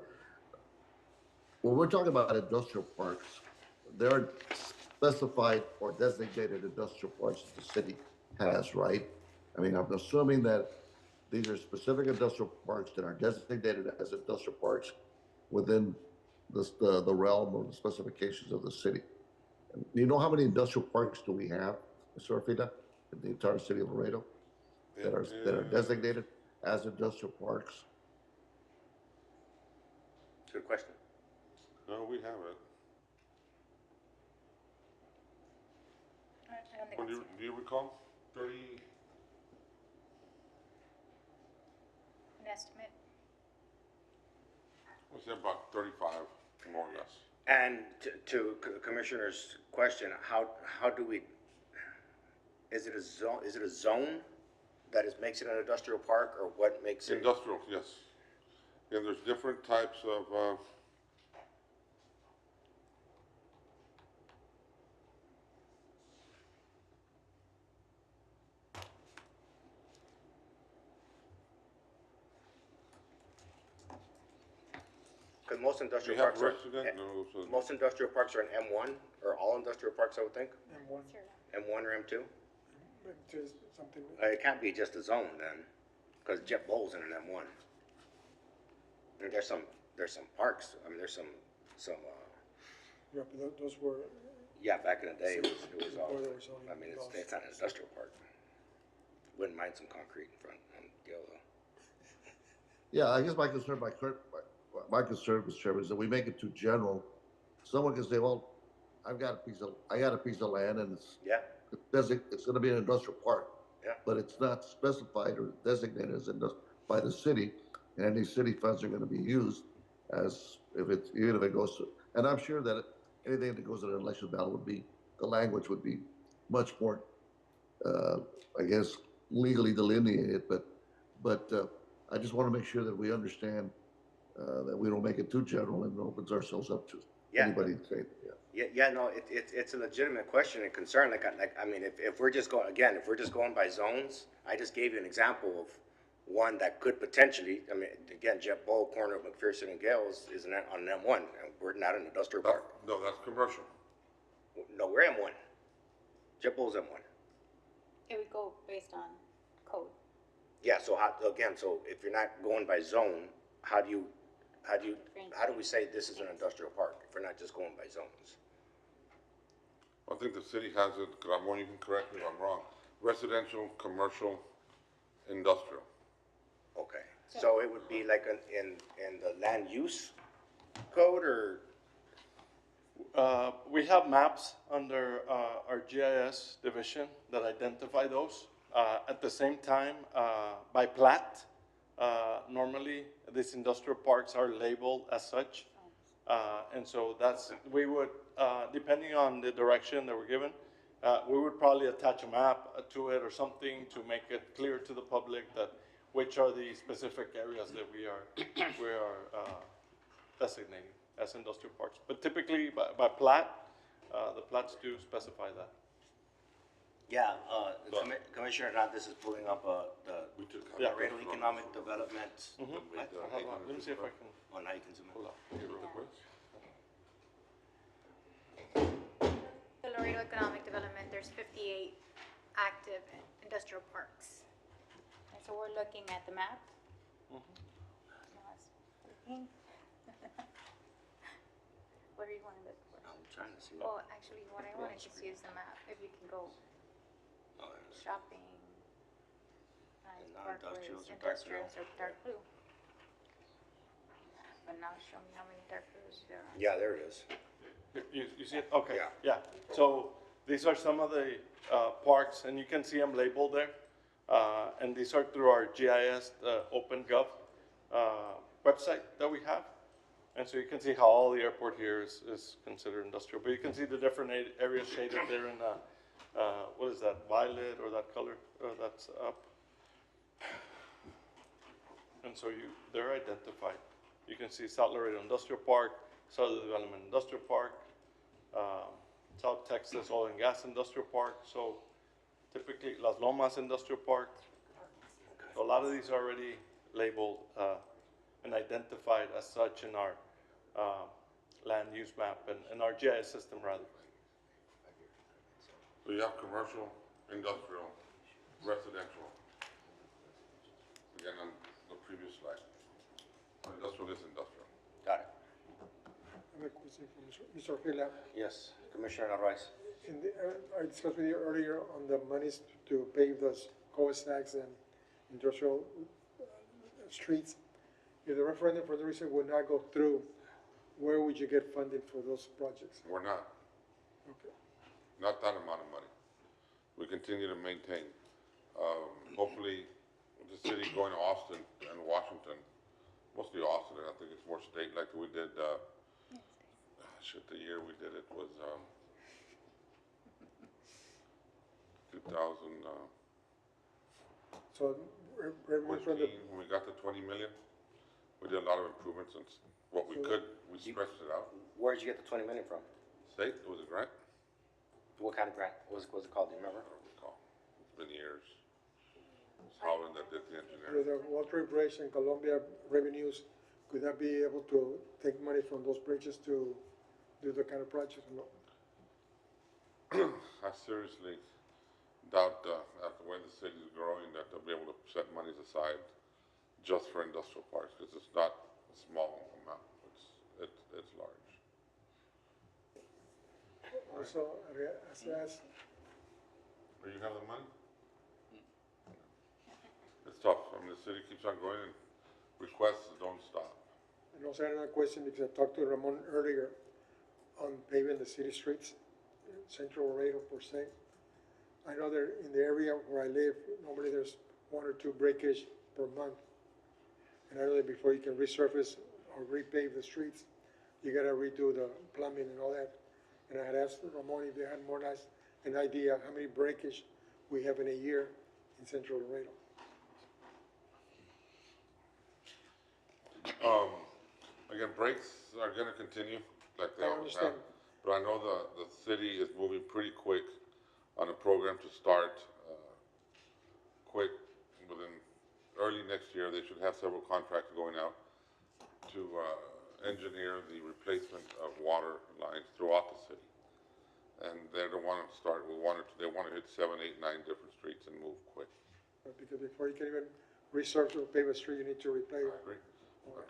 When we're talking about industrial parks, there are specified or designated industrial parks that the city has, right? I mean, I'm assuming that these are specific industrial parks that are designated as industrial parks within the realm or the specifications of the city. Do you know how many industrial parks do we have, Mr. Arfita, in the entire city of Laredo that are designated as industrial parks? Good question. No, we have it. I don't think When I've do seen it. you recall? 30, An estimate? what's that, about 35, more or less. And to Commissioner's question, how do we, is it a zone that makes it an industrial park, or what makes it? Industrial, yes. And there's different types of, Because most we industrial have parks are, resident, no, so. most industrial parks are in M1, or all industrial parks, I would think, And one, M1 or M2. just something, It can't be just a zone then, because Jet Bowl's in an M1. And there's some parks, I mean, there's some, yeah, but those were, yeah, back in the day, it was all, Before there was only I mean, those. it's not an industrial park. Wouldn't mind some concrete in front, though. Yeah, I guess my concern, my concern, Mr. Chairman, is that we make it too general. Someone can say, well, I got a piece of land and Yeah, it's gonna be an industrial park. Yeah. But it's not specified or designated as by the city, and any city funds are gonna be used as, even if it goes to, and I'm sure that anything that goes to an election ballot the language would be much more, I guess, legally delineated, but I just wanna make sure that we understand, that we don't make it too general and opens ourselves up to Yeah. anybody saying, yeah. yeah, no, it's a legitimate question and concern, I mean, if we're just going by zones, I just gave you an example of one that could potentially, I mean, again, Jet Bowl, corner of McPherson and Gales is on an M1, and we're not an industrial park. No, that's commercial. No, we're M1. Jet Bowl's M1. It would go based on code. Yeah, so so if you're not going by zone, how do we say this is an industrial park if we're not just going by zones? I think the city has it, Ramon, you can correct me if I'm wrong, residential, commercial, industrial. Okay, so it would be like in the land use code, or? We have maps under our GIS division that identify those. At the same time, by plat, normally these industrial parks are labeled as such. And so we would, depending on the direction that we're given, we would probably attach a map to it or something to make it clear to the public that which are the specific areas that we are designating as industrial parks. But typically by plat, the plats do specify that. Yeah, Commissioner Hernandez is pulling up, the Yeah. Laredo Economic Development. Let me see if I can Oh, now you can zoom pull in. up. The Laredo Economic Development, there's 58 active industrial parks. And so we're looking at the map. Now it's looking. What do you want to look for? I'm trying to see. Well, actually, what I want to just use the map, if you can go Oh, yeah. shopping. Non-industrials are dark blue. Industrials are dark blue. But now show me how many dark blues there are. Yeah, there it is. You see it? Okay, Yeah. yeah. So these are some of the parks, and you can see them labeled there. And these are through our GIS, OpenGov website that we have. And so you can see how all the airport here is considered industrial. But you can see the different areas shaded there in, what is that, violet or that color that's up. And so they're identified. You can see South Laredo Industrial Park, Southern Development Industrial Park, South Texas Oil and Gas Industrial Park, so typically Las Lomas Industrial Park. So a lot of these are already labeled and identified as such in our land use map and our GIS system rather. So you have commercial, industrial, residential. Again, on the previous slide. Industrial is industrial. Got it. I have a question from Mr. Ortega. Yes, Commissioner Narvaez. I discussed with you earlier on the monies to pave those cul-de-sacs and industrial streets. If the referendum for the reason would not go through, where would you get funding for those projects? We're not, Okay. not that amount of money. We continue to maintain. Hopefully, the city going to Austin and Washington, mostly Austin, and I think it's more state, like we did, the year we did it was, 2014, So referendum, when we got to 20 million. We did a lot of improvements and what we could, we stretched it out. Where'd you get the 20 million from? State, it was a grant, What kind of grant? What was it called? Do you remember? I don't recall. It's been years. It's Holland that did the with engineering. the Water Bridge and Columbia revenues, could that be able to take money from those bridges to do the kind of projects? No? I seriously doubt, after when the city's growing, that they'll be able to set monies aside just for industrial parks, because it's not a small amount, it's large. Also, as Do you have the money? It's tough, I mean, the city keeps on growing and requests don't stop. and also another question, because I talked to Ramon earlier on paving the city streets, Central Laredo per se. I know that in the area where I live, normally there's 1 or 2 breakage per month. And I know that before you can resurface or repave the streets, you gotta redo the plumbing and all that. And I had asked Ramon if they had more or less an idea how many breakage we have in a year in Central Laredo. Again, breaks are gonna continue like they I always have. understand. But I know the city is moving pretty quick on a program to start, quick, within early next year. They should have several contracts going out to, engineer the replacement of water lines throughout the city. And they're the one to start, they wanna hit 7, 8, 9 different streets and move quick. Because before you can even resurface or pave a street, you need to replace. I agree. But,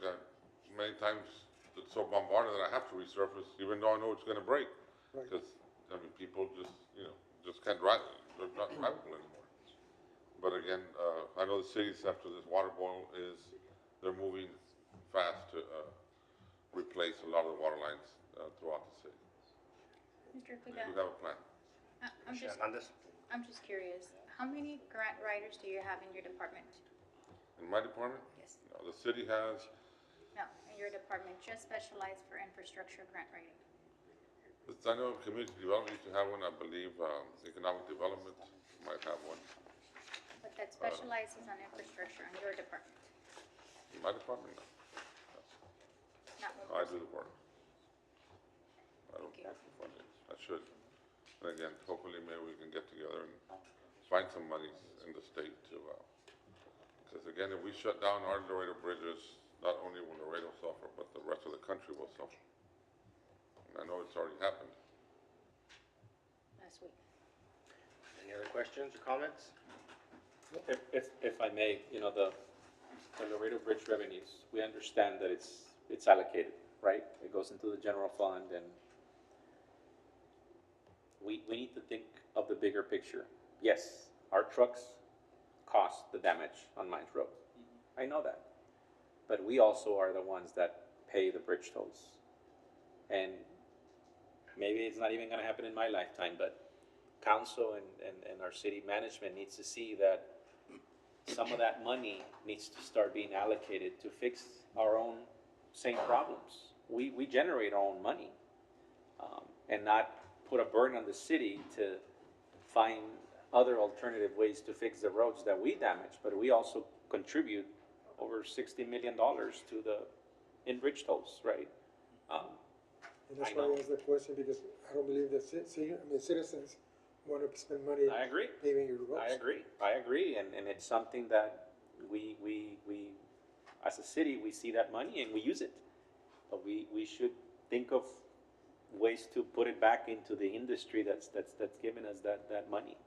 many times it's so bombarded that I have to resurface, even though I know it's gonna break. Right. Because, I mean, people just, just can't drive, they're not drivable anymore. But again, I know the cities after this water boil they're moving fast to, replace a lot of the water lines, throughout the city. Mr. We Kuda, do have a plan. I'm just, Hernandez? I'm just curious, how many grant writers do you have in your department? In my department, Yes, the city has, no, in your department, just specialized for infrastructure grant writing. I know community development used to have one, I believe, economic development might have one. But that specializes on infrastructure in your department, In my department, no. not I with. do the work. I don't Okay. work for funding, I should. And again, hopefully maybe we can get together and find some money in the state to, because again, if we shut down our Laredo bridges, not only will Laredo suffer, but the rest of the country will suffer. And I know it's already happened. Last week. Any other questions or comments? If I may, you know, the Laredo Bridge revenues, we understand that it's allocated, right? It goes into the general fund, and we need to think of the bigger picture. Yes, our trucks cost the damage on Mines Road. I know that. But we also are the ones that pay the bridge tolls. And maybe it's not even gonna happen in my lifetime, but council and our city management needs to see that some of that money needs to start being allocated to fix our own same problems. We generate our own money, and not put a burden on the city to find other alternative ways to fix the roads that we damage, but we also contribute over $60 million to in bridge tolls, right? And that's I why know. I asked the question, because I don't believe that citizens want to spend money I agree. paving your roads. I agree, and it's something that we, as a city, we see that money and we use it. But we should think of ways to put it back into the industry that's giving us that money,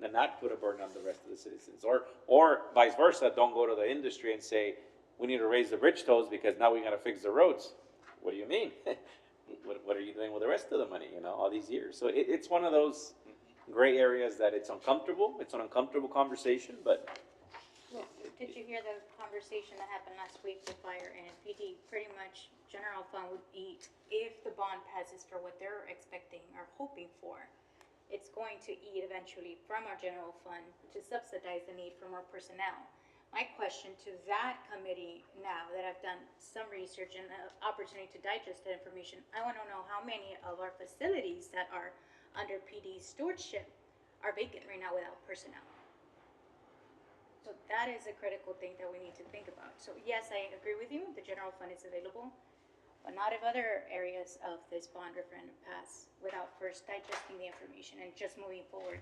and not put a burden on the rest of the citizens, or vice versa, don't go to the industry and say, we need to raise the bridge tolls because now we gotta fix the roads. What do you mean? What are you doing with the rest of the money, you know, all these years? So it's one of those gray areas that it's uncomfortable, it's an uncomfortable conversation, but Did you hear the conversation that happened last week with Fire and PD? Pretty much, general fund would eat, if the bond passes for what they're expecting or hoping for, it's going to eat eventually from our general fund to subsidize the need for more personnel. My question to that committee, now that I've done some research and an opportunity to digest that information, I want to know how many of our facilities that are under PD stewardship are vacant right now without personnel. So that is a critical thing that we need to think about. So yes, I agree with you, the general fund is available, but not if other areas of this bond referendum pass without first digesting the information and just moving forward,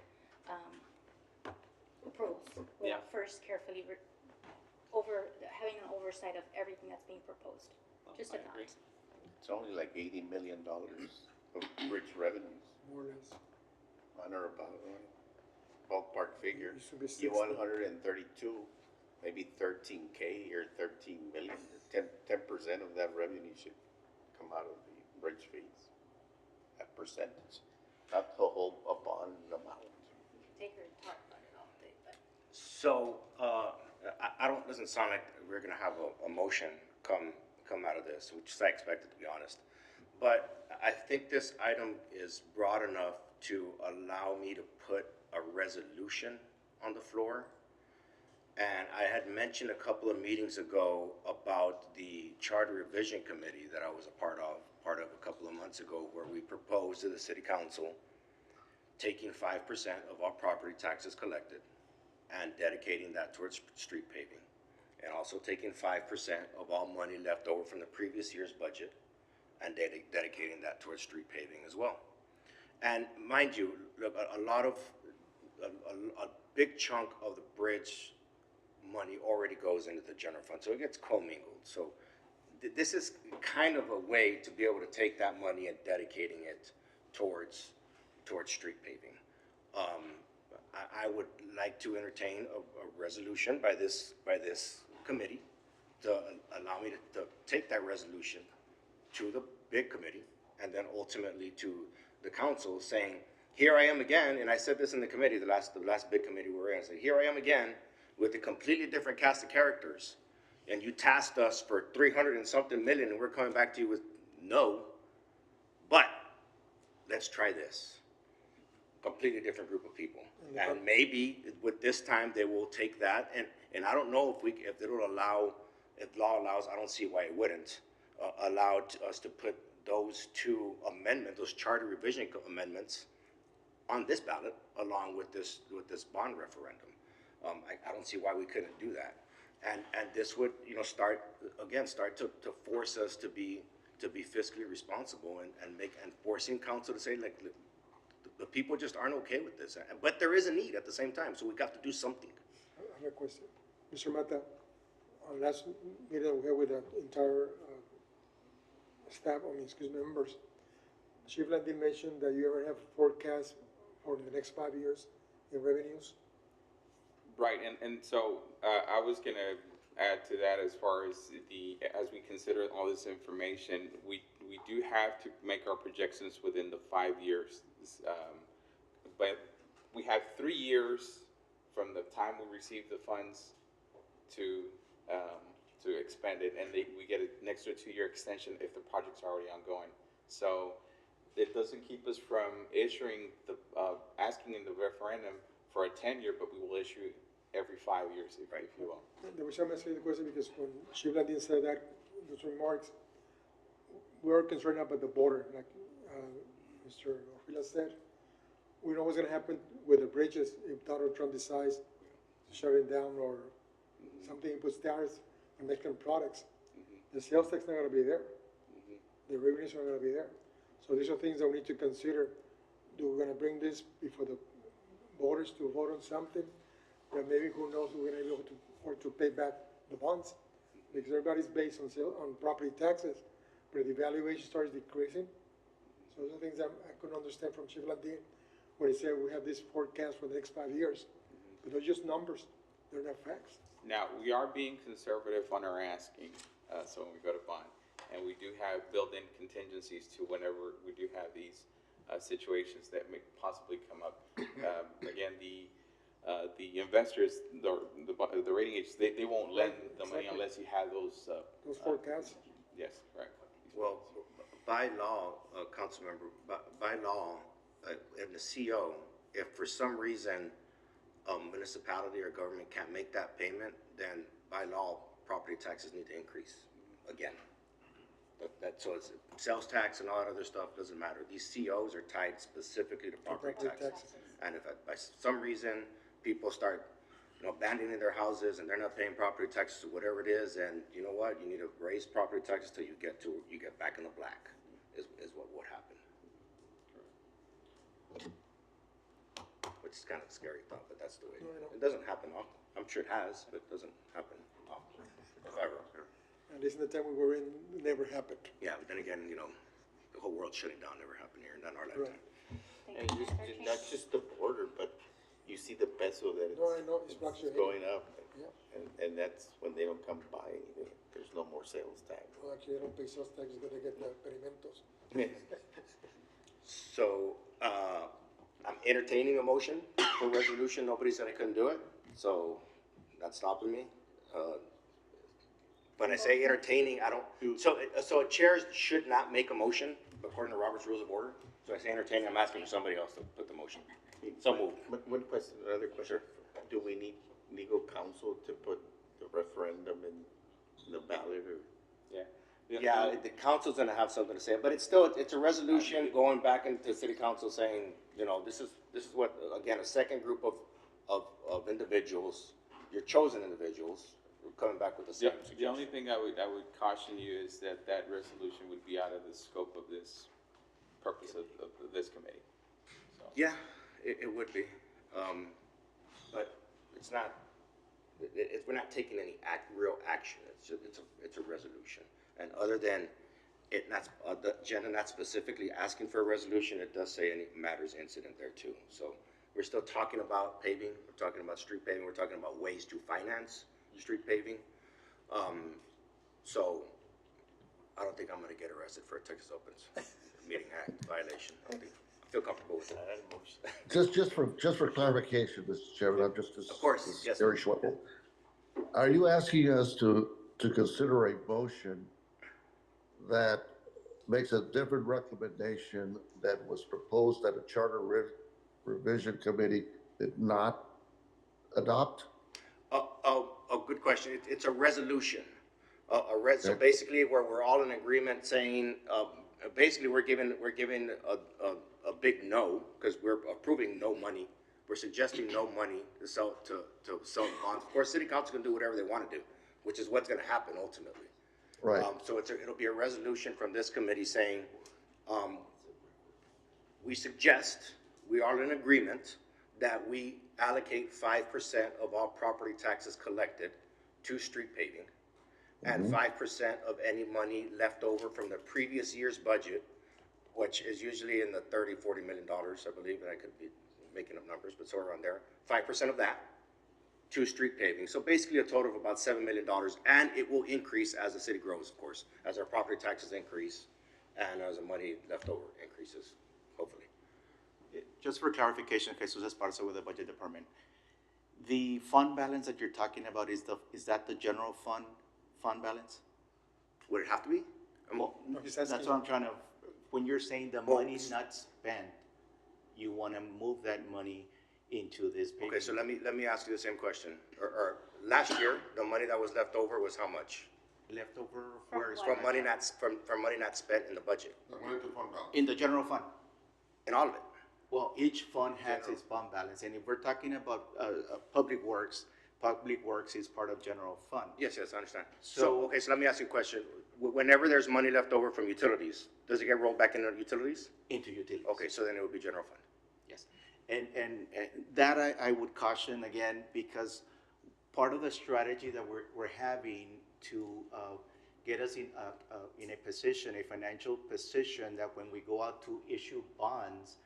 approvals, Yeah. without first carefully having an oversight of everything that's being proposed. Just a I agree. thought. It's only like $80 million of bridge revenues, More or less. on or about, ballpark figure. It should be You 60. 132, maybe 13K or 13 million, 10% of that revenue should come out of the bridge fees. That percentage, not the whole bond amount. Take her talk about it all day, but. So, I don't, doesn't sound like we're gonna have a motion come out of this, which is I expected, to be honest. But I think this item is broad enough to allow me to put a resolution on the floor. And I had mentioned a couple of meetings ago about the Charter Revision Committee that I was a part of a couple of months ago, where we proposed to the city council taking 5% of our property taxes collected and dedicating that towards street paving. And also taking 5% of all money left over from the previous year's budget and dedicating that towards street paving as well. And mind you, look, a big chunk of the bridge money already goes into the general fund, so it gets commingled. So this is kind of a way to be able to take that money and dedicating it towards street paving. I would like to entertain a resolution by this committee to allow me to take that resolution to the big committee and then ultimately to the council, saying, here I am again, and I said this in the committee, the last big committee we were in, I said, here I am again with a completely different cast of characters, and you tasked us for 300 and something million, and we're coming back to you with no, but let's try this. Completely different group of people. And maybe with this time, they will take that, and I don't know if it'll allow, if law allows, I don't see why it wouldn't, allow us to put those two amendments, those charter revision amendments on this ballot, along with this bond referendum. I don't see why we couldn't do that. And this would, start to force us to be fiscally responsible and forcing council to say, like, the people just aren't okay with this. But there is a need at the same time, so we got to do something. I have a question. Mr. Mata, on last meeting we had with the entire staff, members, Chief Landin mentioned that you ever have forecast for the next 5 years in revenues. Right, and so I was gonna add to that as far as as we consider all this information, we do have to make our projections within the 5 years. But we have 3 years from the time we receive the funds to expend it, and we get an extra 2-year extension if the project's already ongoing. So it doesn't keep us from issuing asking in the referendum for a 10-year, but we will issue every 5 years, if you will. There was some asking the question because when Chief Landin said that, those remarks, we are concerned about the border, like Mr. Orfila said. We know what's going to happen with the bridges if Donald Trump decides to shut it down or something, he puts tariffs on Mexican products. The sales tax is not going to be there. The revenues are not going to be there. So these are things that we need to consider. Do we going to bring this before the voters to vote on something that maybe who knows we're going to be able to pay back the bonds, because everybody's based on property taxes, but the valuation starts decreasing. So those are things that I couldn't understand from Chief Landin when he said we have this forecast for the next 5 years, but they're just numbers, they're not facts. Now, we are being conservative on our asking, so when we go to bond, and we do have built-in contingencies to whenever we do have these situations that may possibly come up. Again, the investors, the rating agents, they won't lend the money unless you have those forecasts. Yes, right. Well, by law, council member, by law, in the CO, if for some reason a municipality or government can't make that payment, then by law, property taxes need to increase again. So it's sales tax and all that other stuff doesn't matter. These COs are tied specifically to property taxes. And if by some reason people start, abandoning their houses and they're not paying property taxes or whatever it is, and you know what, you need to raise property taxes till you get back in the black, is what would happen. Which is kind of a scary thought, but that's the way. It doesn't happen often. I'm sure it has, but it doesn't happen often, if ever. At least in the time we were in, it never happened. Yeah, but then again, the whole world shutting down never happened here, not in our lifetime. And not just the border, but you see the peso that it's going up. Yeah. And that's when they don't come by, there's no more sales tax. Well, actually, they don't pay sales tax, but they get the perimentos. So, I'm entertaining a motion for resolution. Nobody said I couldn't do it, so that's stopping me. When I say entertaining, I don't, so a chair should not make a motion according to Robert's Rules of Order. So I say entertaining, I'm asking for somebody else to put the motion. So moved. One question, another question. Sure. Do we need legal counsel to put the referendum in the ballot or? Yeah, the council's gonna have something to say, but it's a resolution going back into city council saying, this is what, again, a second group of individuals, your chosen individuals, coming back with the same suggestion. The only thing I would caution you is that resolution would be out of the scope of this purpose of this committee. So. Yeah, it would be, but it's not. We're not taking any real action. It's a resolution, and other than the agenda not specifically asking for a resolution, it does say any matters incident there too. So we're still talking about paving. We're talking about street paving. We're talking about ways to finance street paving. So I don't think I'm going to get arrested for a Texas Opens Meeting Act violation. I feel comfortable with that. Just for clarification, Mr. Chairman, I'm just of course, yes. Gary Schweppel. Are you asking us to consider a motion that makes a different recommendation that was proposed that a charter revision committee did not adopt? Oh, good question. It's a resolution. So basically, where we're all in agreement saying, basically we're giving a big no, because we're approving no money. We're suggesting no money to sell bonds. Of course, city council can do whatever they want to do, which is what's going to happen ultimately. Right. So it'll be a resolution from this committee saying, we suggest we are in agreement that we allocate 5% of all property taxes collected to street paving, and 5% of any money left over from the previous year's budget, which is usually in the $30–40 million, I believe, and I could be making up numbers, but somewhere around there. 5% of that to street paving. So basically a total of about $7 million, and it will increase as the city grows, of course, as our property taxes increase and as the money left over increases, hopefully. Just for clarification, Jesus Esparza with the Budget Department. The fund balance that you're talking about, is that the general fund balance? Would it have to be? No, he's asking. That's what I'm trying to, when you're saying the money not spent, you wanna move that money into this payment? Okay, so let me ask you the same question. Or last year, the money that was left over was how much? Leftover, where is? From money not spent in the budget, The money to fund balance. In the general fund? in all of it. Well, each fund has its fund balance, and if we're talking about, public works is part of general fund. Yes, I understand. So, So- okay, so let me ask you a question. Whenever there's money left over from utilities, does it get rolled back into utilities? Into utilities. Okay, so then it would be general fund. Yes, and that I would caution again, because part of the strategy that we're having to get us in a position, a financial position, that when we go out to issue bonds,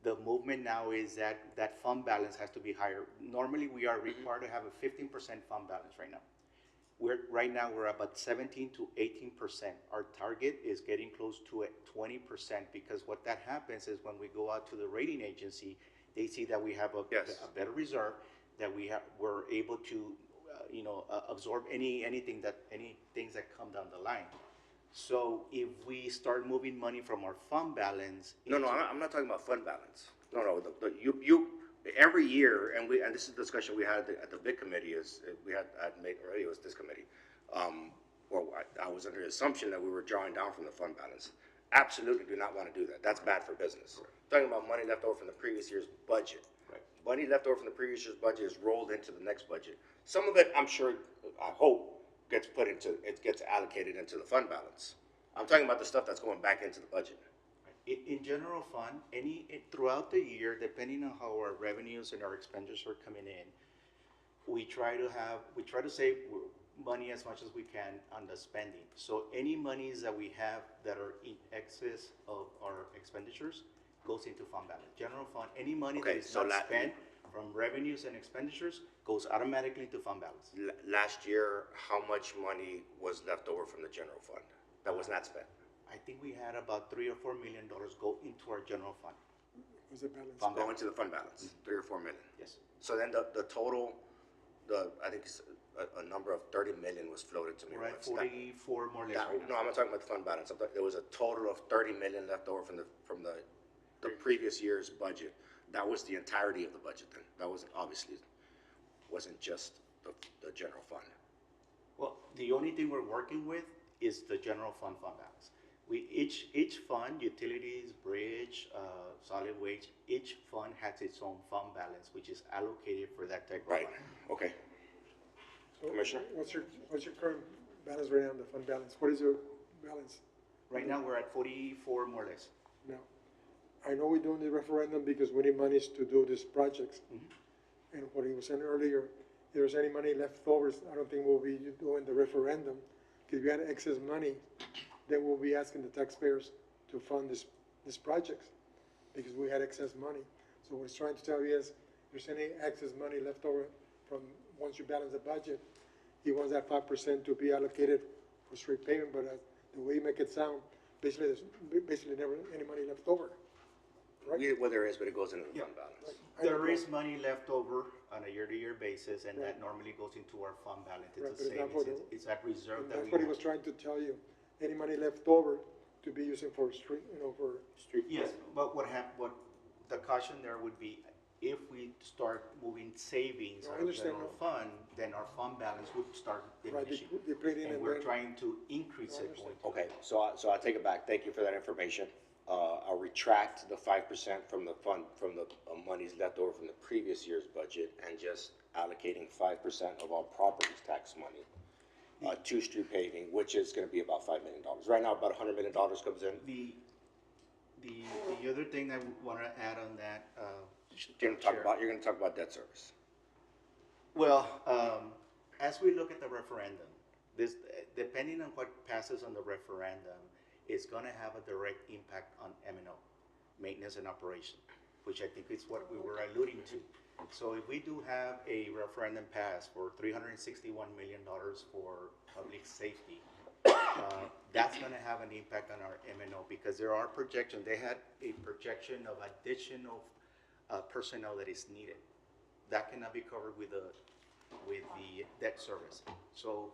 the movement now is that fund balance has to be higher. Normally, we are required to have a 15% fund balance right now. Right now, we're about 17 to 18%. Our target is getting close to 20%, because what that happens is when we go out to the rating agency, they see that we have a better reserve, that we're able to, absorb any things that come down the line. So if we start moving money from our fund balance. No, I'm not talking about fund balance. No, you every year, and this is the discussion we had at the big committee, it was this committee. I was under the assumption that we were drawing down from the fund balance. Absolutely do not want to do that. That's bad for business. Talking about money left over from the previous year's budget. Right. Money left over from the previous year's budget is rolled into the next budget. Some of it, I'm sure, I hope, gets allocated into the fund balance. I'm talking about the stuff that's going back into the budget. In general fund, throughout the year, depending on how our revenues and our expenditures are coming in, we try to save money as much as we can on the spending. So any monies that we have that are in excess of our expenditures goes into fund balance. General fund, any money that is not spent from revenues and expenditures goes automatically into fund balance. Last year, how much money was left over from the general fund that was not spent? I think we had about $3 or $4 million go into our general fund. Was it balance? Go into the fund balance, 3 or 4 million. Yes. So then the total, I think it's a number of 30 million was floated to me. We're at 44 more or less right now. No, I'm not talking about the fund balance. There was a total of 30 million left over from the previous year's budget. That was the entirety of the budget then. That wasn't just the general fund. Well, the only thing we're working with is the general fund balance. Each fund, utilities, bridge, solid waste, each fund has its own fund balance, which is allocated for that type of Right, fund. okay. So Commissioner? What's your current balance right now, the fund balance? What is your balance Right now, we're at 44 more or less. now? I know we're doing the referendum because we need monies to do these projects. And what he was saying earlier, if there's any money left over, I don't think we'll be doing the referendum. If we had excess money, then we'll be asking the taxpayers to fund these projects because we had excess money. So what he's trying to tell you is, if there's any excess money left over from once you balance the budget, he wants that 5% to be allocated for street payment, but the way you make it sound, basically there's never any money left over. Right? Well, there is, but it goes into the fund balance. There is money left over on a year-to-year basis, and that normally goes into our fund balance. It's a savings, it's that reserve that we That's what he have. was trying to tell you. Any money left over to be using for street, for street. Yes, but what the caution there would be, if we start moving savings No, I out of understand general now. fund, then our fund balance would start Right, diminishing. depleting And and we're then- trying to increase it going forward. Okay, so I take it back. Thank you for that information. I'll retract the 5% from the fund, from the monies left over from the previous year's budget, and just allocating 5% of all properties tax money to street paving, which is gonna be about $5 million. Right now, about $100 million comes in. The other thing I want to add on that, You're gonna talk about debt service. well, as we look at the referendum, this, depending on what passes on the referendum, is going to have a direct impact on M&O, maintenance and operation, which I think is what we were alluding to. So if we do have a referendum pass for $361 million for public safety, that's going to have an impact on our M&O because there are projections. They had a projection of additional personnel that is needed. That cannot be covered with the debt service. So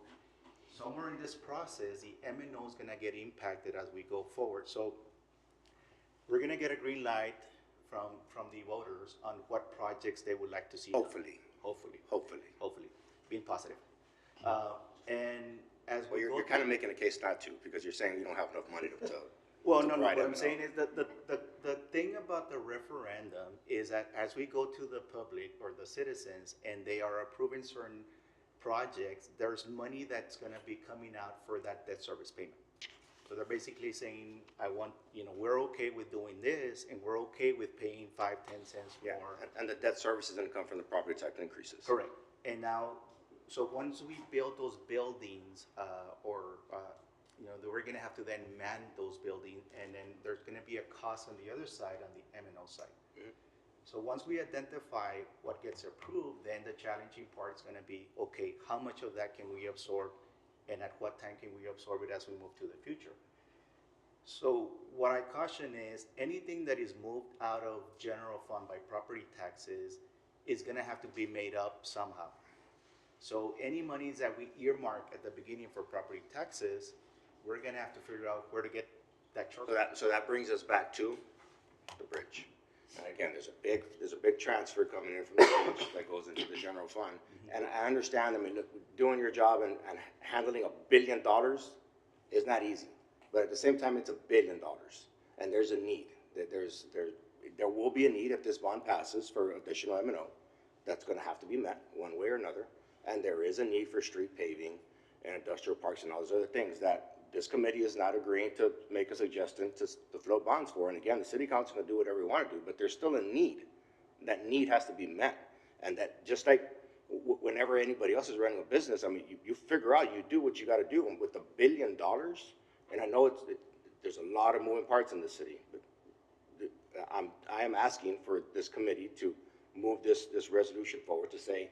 somewhere in this process, the M&O is going to get impacted as we go forward. So we're going to get a green light from the voters on what projects they would like to see. Hopefully. Being positive. And as Well, we go you're kind of making a case not to, because you're saying you don't have enough money to. Well, to no, provide what I'm M&O. saying is that the thing about the referendum is that as we go to the public or the citizens and they are approving certain projects, there's money that's gonna be coming out for that debt service payment. So they're basically saying, we're okay with doing this and we're okay with paying 5, 10 cents more. And the debt service is gonna come from the property tax increases. Correct. And now, so once we build those buildings, we're gonna have to then man those buildings, and then there's gonna be a cost on the other side, on the M&O side. Mm-hmm. So once we identify what gets approved, then the challenging part is gonna be, okay, how much of that can we absorb, and at what time can we absorb it as we move to the future? So what I caution is, anything that is moved out of general fund by property taxes is gonna have to be made up somehow. So any monies that we earmark at the beginning for property taxes, we're gonna have to figure out where to get that charge. So that brings us back to the bridge. And again, there's a big transfer coming in from the bridge that goes into the general fund. And I understand, look, doing your job and handling $1 billion is not easy. But at the same time, it's $1 billion, and there's a need. There will be a need if this bond passes for additional M&O. That's gonna have to be met one way or another. And there is a need for street paving and industrial parks and all those other things that this committee is not agreeing to make a suggestion to float bonds for. And again, the city council can do whatever we want to do, but there's still a need. That need has to be met. And that just like whenever anybody else is running a business, you figure out, you do what you got to do. And with $1 billion, and I know there's a lot of moving parts in the city, but I am asking for this committee to move this resolution forward to say,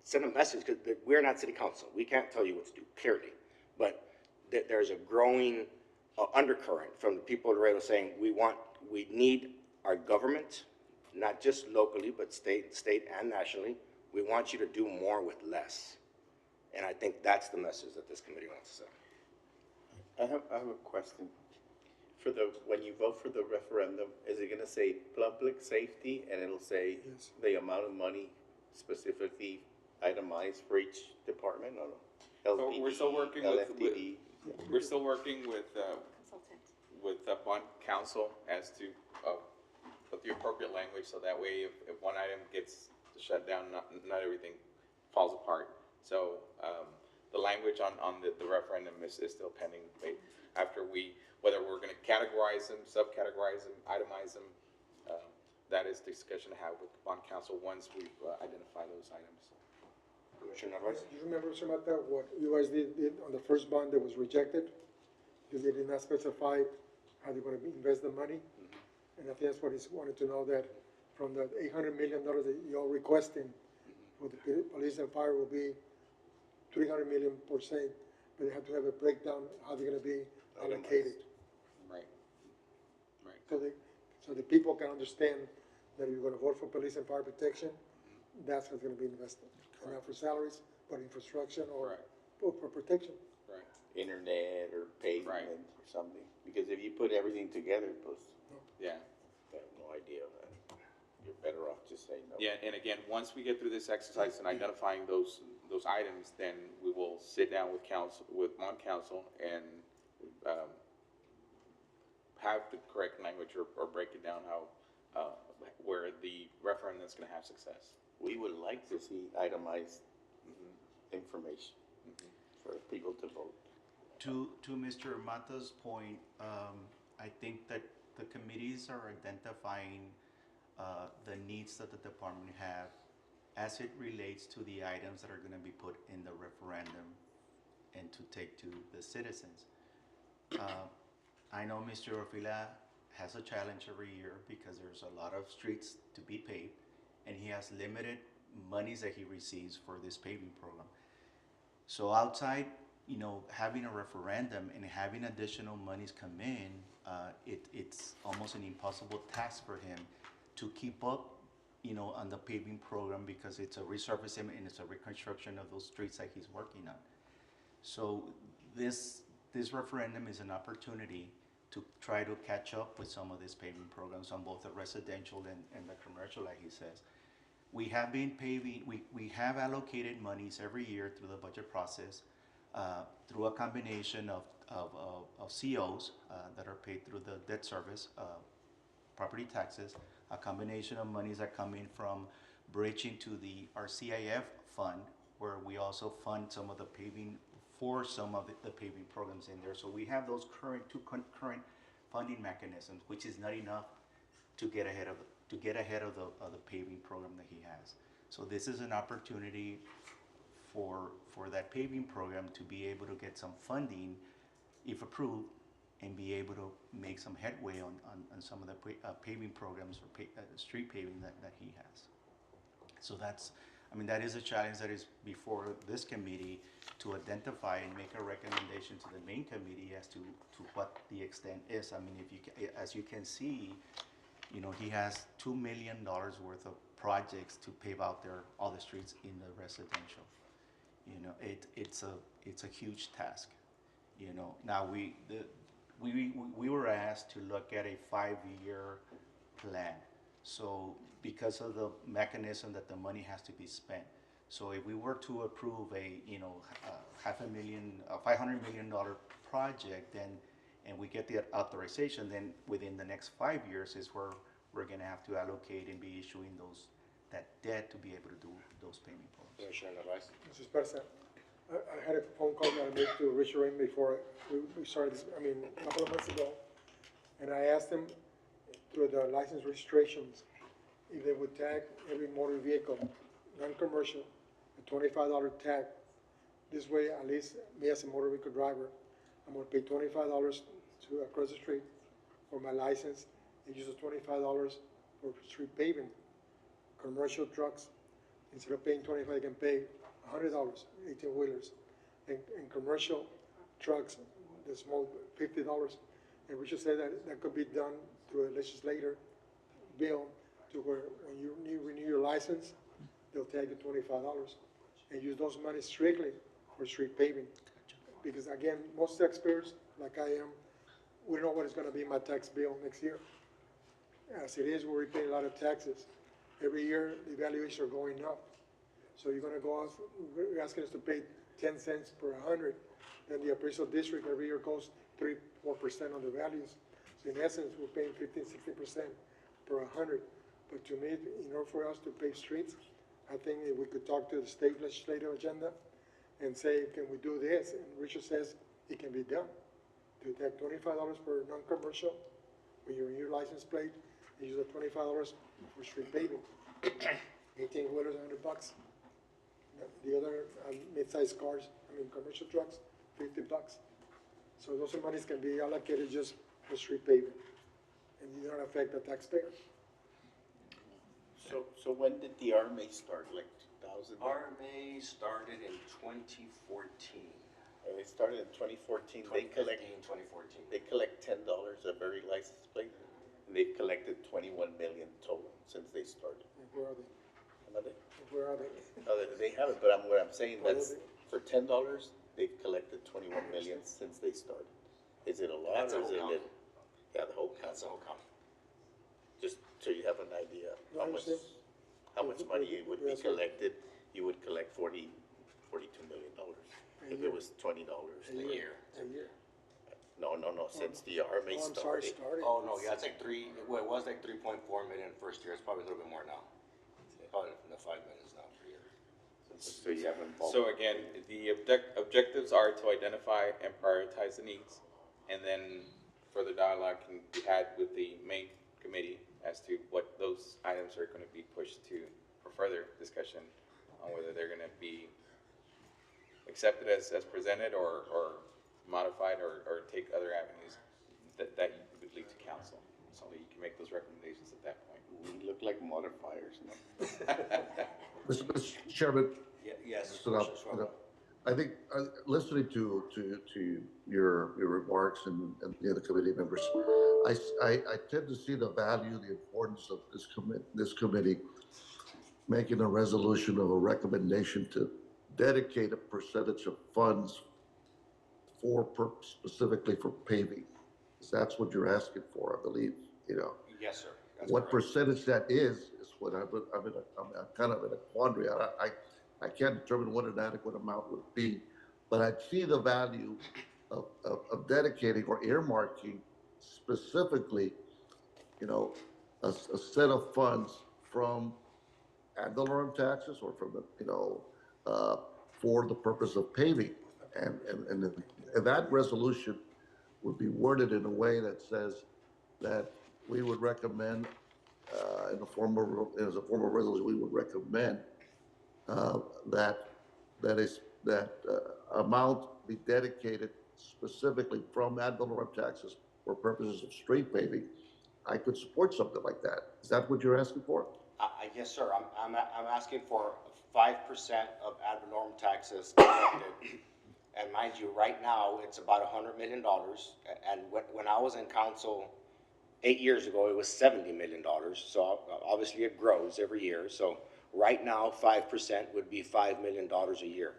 send a message, because we're not city council. We can't tell you what to do, clearly. But there's a growing undercurrent from the people of Laredo saying, we need our government, not just locally, but state and nationally. We want you to do more with less. And I think that's the message that this committee wants to send. I have a question. When you vote for the referendum, is it gonna say public safety and it'll say the amount of money specifically itemized for each department, or So we're still working LFTD? we're still working with bond counsel as to put the appropriate language, so that way if one item gets shut down, not everything falls apart. So the language on the referendum is still pending. After whether we're going to categorize them, subcategorize them, itemize them, that is discussion to have with bond counsel once we've identified those items. Commissioner Narvaez? You remember, Mr. Mata, what you guys did on the first bond that was rejected? Because they did not specify how they're gonna invest the money. And I think that's what he's wanted to know, that from the $800 million that you're requesting for the police and fire will be $300 million per se, but they have to have a breakdown how they're gonna be allocated. Right. So the people can understand that you're gonna vote for police and fire protection, that's what's gonna be invested. And not for salaries, but infrastructure or for protection. Right. Internet or pavement or something, because if you put everything together, Yeah. I have no idea, you're better off just saying no. Yeah, and again, once we get through this exercise in identifying those items, then we will sit down with bond counsel and have the correct language or break it down how where the referendum is going to have success. We would like to see itemized information for people to vote. To Mr. Mata's point, I think that the committee these are identifying the needs that the department have as it relates to the items that are going to be put in the referendum and to take to the citizens. I know Mr. Orfila has a challenge every year because there's a lot of streets to be paved, and he has limited monies that he receives for this paving program. So outside, having a referendum and having additional monies come in, it's almost an impossible task for him to keep up, on the paving program, because it's a resurfacing and it's a reconstruction of those streets that he's working on. So this referendum is an opportunity to try to catch up with some of these paving programs on both the residential and the commercial, like he says. We have been paving, we have allocated monies every year through the budget process, through a combination of COs that are paid through the debt service, property taxes, a combination of monies that come in from bridging to our CIF fund, where we also fund some of the paving for some of the paving programs in there. So we have those current funding mechanisms, which is not enough to get ahead of the paving program that he has. So this is an opportunity for that paving program to be able to get some funding, if approved, and be able to make some headway on some of the paving programs or street paving that he has. So that is a challenge that is before this committee, to identify and make a recommendation to the main committee as to what the extent is. I mean, as you can see, he has $2 million worth of projects to pave out all the streets in the residential. It's a huge task. Now we were asked to look at a 5-year plan. So because of the mechanism that the money has to be spent. So if we were to approve a $500 million project, and we get the authorization, then within the next 5 years is where we're going to have to allocate and be issuing that debt to be able to do those payment programs. Commissioner Narvaez? Mr. Sparsa, I had a phone call that I made to Richard Rain before we started this, a couple of months ago. And I asked him through the license registrations if they would tag every motor vehicle, non-commercial, a $25 tag. This way, at least me as a motor vehicle driver, I'm gonna pay $25 to across the street for my license, and use the $25 for street paving. Commercial trucks, instead of paying $25, they can pay $100, 18-wheelers. And commercial trucks, the small, $50. And Richard said that could be done through a legislator bill, to where when you renew your license, they'll tag you $25 and use those money strictly for street paving. Because again, most taxpayers, like I am, we don't know what is gonna be my tax bill next year. As it is, we're paying a lot of taxes. Every year, the valuations are going up. So you're gonna go out, you're asking us to pay 10 cents per 100. Then the appraisal district every year goes 3-4% on the values. So in essence, we're paying 15-16% per 100. But to me, in order for us to pave streets, I think if we could talk to the state legislative agenda and say, can we do this? And Richard says it can be done. To take $25 for non-commercial, when you're in your license plate, you use the $25 for street paving. 18-wheelers, $100. The other mid-sized cars, commercial trucks, $50. So those monies can be allocated just for street paving, and you don't affect the taxpayer. So when did the RMA start, like 2000? RMA started in 2014. They started in 2014. 2014. They collect $10 of every license plate. And they've collected 21 million total since they started. And where are they? Another? Where are they? They haven't, but what I'm saying, that's for $10, they've collected 21 million since they started. Is it a lot, That's or is the it whole little? Yeah, the whole county. That's the whole county. Just so you have an idea No, I understand. how much money would be Yes, sir. collected. You would collect $42 million if it was $20 A year. A year. No, since the RMA Oh, I'm sorry, started. started. Oh, no, yeah, it's like it was like 3.4 million first year. It's probably a little bit more now. Probably in the 5 millions now per year. So you haven't. So again, the objectives are to identify and prioritize the needs, and then further dialogue can be had with the main committee as to what those items are gonna be pushed to for further discussion on whether they're gonna be accepted as presented or modified or take other avenues that you would lead to council. So that you can make those recommendations at that point. We look like modifiers, no? Mr. Chairman, Yes. so now, I think, listening to your remarks and the other committee members, I tend to see the value, the importance of this committee making a resolution of a recommendation to dedicate a percentage of funds specifically for paving. 'Cause that's what you're asking for, I believe, you know. Yes, sir. That's What correct. percentage that is what I'm kind of in a quandary. I can't determine what an adequate amount would be, but I see the value of dedicating or earmarking specifically, you know, a set of funds from ad valorem taxes or from the, you know, for the purpose of paving. And that resolution would be worded in a way that says that we would recommend, as a form of resolution, we would recommend that amount be dedicated specifically from ad valorem taxes for purposes of street paving. I could support something like that. Is that what you're asking for? Yes, sir. I'm asking for 5% of ad valorem taxes collected. And mind you, right now, it's about $100 million. And when I was in council 8 years ago, it was $70 million. So obviously it grows every year. So right now, 5% would be $5 million a year.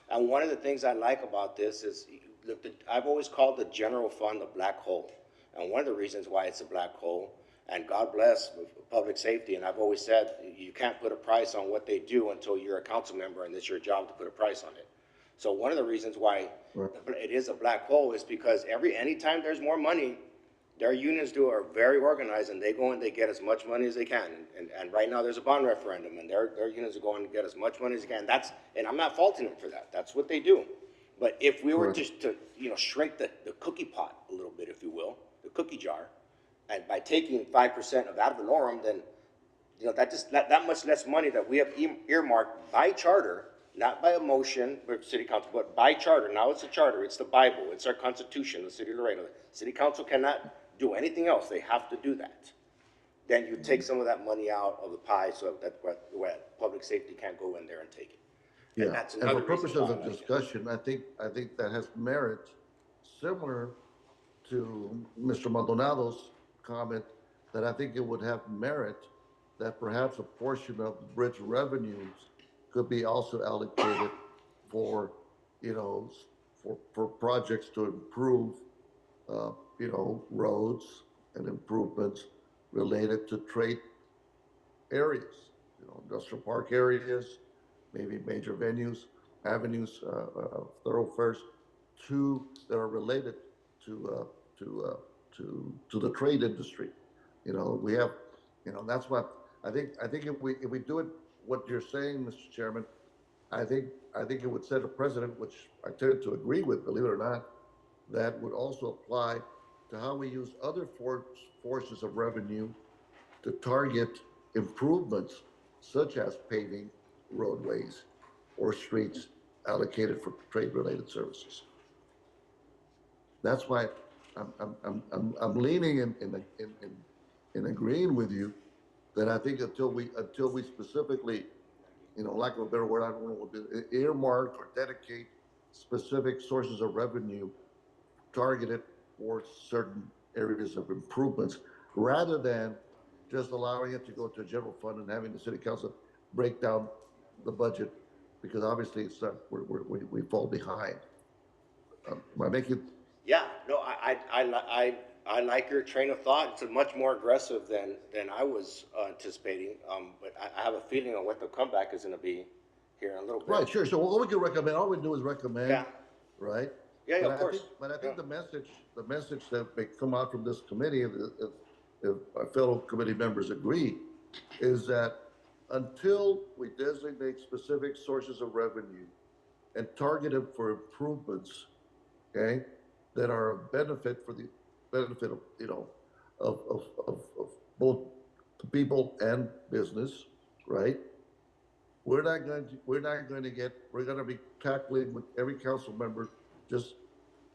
And one of the things I like about this is, look, I've always called the general fund a black hole. And one of the reasons why it's a black hole, and God bless public safety, and I've always said, you can't put a price on what they do until you're a council member, and it's your job to put a price on it. So one of the reasons why it is a black hole is because anytime there's more money, their unions are very organized, and they go and they get as much money as they can. And right now there's a bond referendum, and their unions are going to get as much money as they can. And I'm not faulting them for that. That's what they do. But if we were just to shrink the cookie pot a little bit, if you will, the cookie jar, and by taking 5% of ad valorem, then that much less money that we have earmarked by charter, not by a motion for city council, but by charter. Now it's a charter, it's the Bible, it's our constitution, the city of Laredo. City council cannot do anything else, they have to do that. Then you take some of that money out of the pie so that public safety can't go in there and take it. Yeah, and for purposes of discussion, I think that has merit, similar to Mr. Maldonado's comment, that I think it would have merit that perhaps a portion of the bridge revenues could be also allocated for, for projects to improve, roads and improvements related to trade areas, industrial park areas, maybe major venues, avenues, thoroughfares, that are related to the trade industry. We have, that's what I think if we do it, what you're saying, Mr. Chairman, I think it would set a precedent, which I tend to agree with, believe it or not, that would also apply to how we use other forces of revenue to target improvements such as paving, roadways, or streets allocated for trade-related services. That's why I'm leaning in agreeing with you that I think until we specifically, lack of a better word, I don't know what it is, earmark or dedicate specific sources of revenue targeted for certain areas of improvements, rather than just allowing it to go to a general fund and having the city council break down the budget, because obviously it's we fall behind. Am I making? Yeah, no, I like your train of thought. It's much more aggressive than I was anticipating. But I have a feeling on what the comeback is going to be here in a little bit. Right, sure. So what we can recommend, all we do is recommend, Yeah. right? Yeah, of course. But I think the message that may come out from this committee, if our fellow committee members agree, is that until we designate specific sources of revenue and target them for improvements, okay, that are a benefit for the benefit of, of both to people and business, right? We're gonna be tackling with every council member, just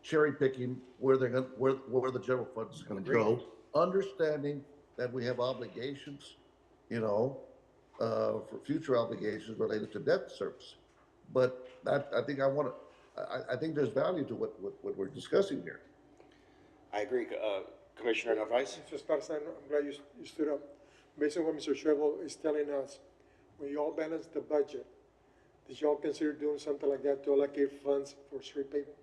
cherry picking where the general fund is gonna go, understanding that we have obligations, you know, for future obligations related to debt service. But that, I think there's value to what we're discussing here. I agree, Commissioner Narvaez? Mr. Esparza, I'm glad you stood up. Based on what Mr. Trevo is telling us, when you all balance the budget, did you all consider doing something like that to allocate funds for street paving?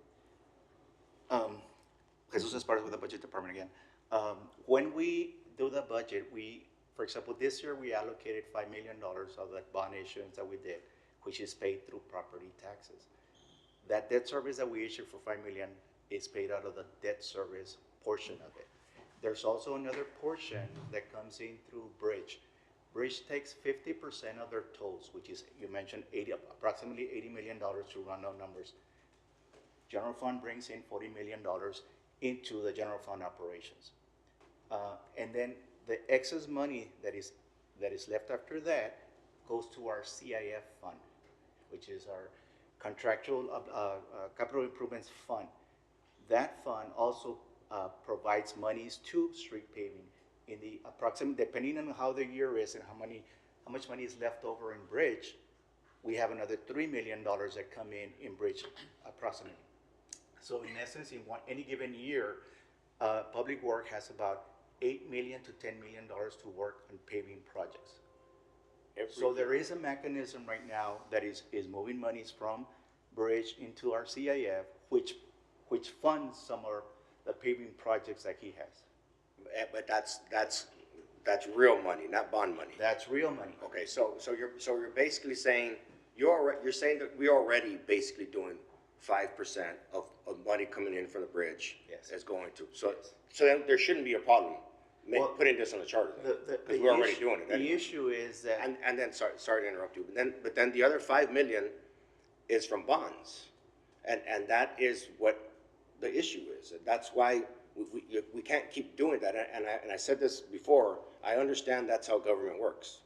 Jesus Esparza with the Budget Department again. When we do the budget, for example, this year we allocated $5 million of that bond issuance that we did, which is paid through property taxes. That debt service that we issued for $5 million is paid out of the debt service portion of it. There's also another portion that comes in through Bridge. Bridge takes 50% of their tolls, which is, you mentioned, approximately $80 million to run out numbers. General fund brings in $40 million into the general fund operations. And then the excess money that is left after that goes to our CIF fund, which is our contractual capital improvements fund. That fund also provides monies to street paving in the approximate, depending on how the year is and how much money is left over in Bridge. We have another $3 million that come in Bridge approximately. So in essence, in any given year, Public Work has about $8 million to $10 million to work on paving projects. So there is a mechanism right now that is moving monies from Bridge into our CIF, which funds some of the paving projects that he has. But that's real money, not bond money. That's real money. Okay, so you're basically saying, you're saying that we're already basically doing 5% of money coming in from the bridge. Yes. Is going to, so then there shouldn't be a problem putting this on the charter, because we're already doing it. The issue is that, and then, sorry to interrupt you, but then the other 5 million is from bonds, and that is what the issue is, and that's why we can't keep doing that, and I said this before, I understand that's how government works.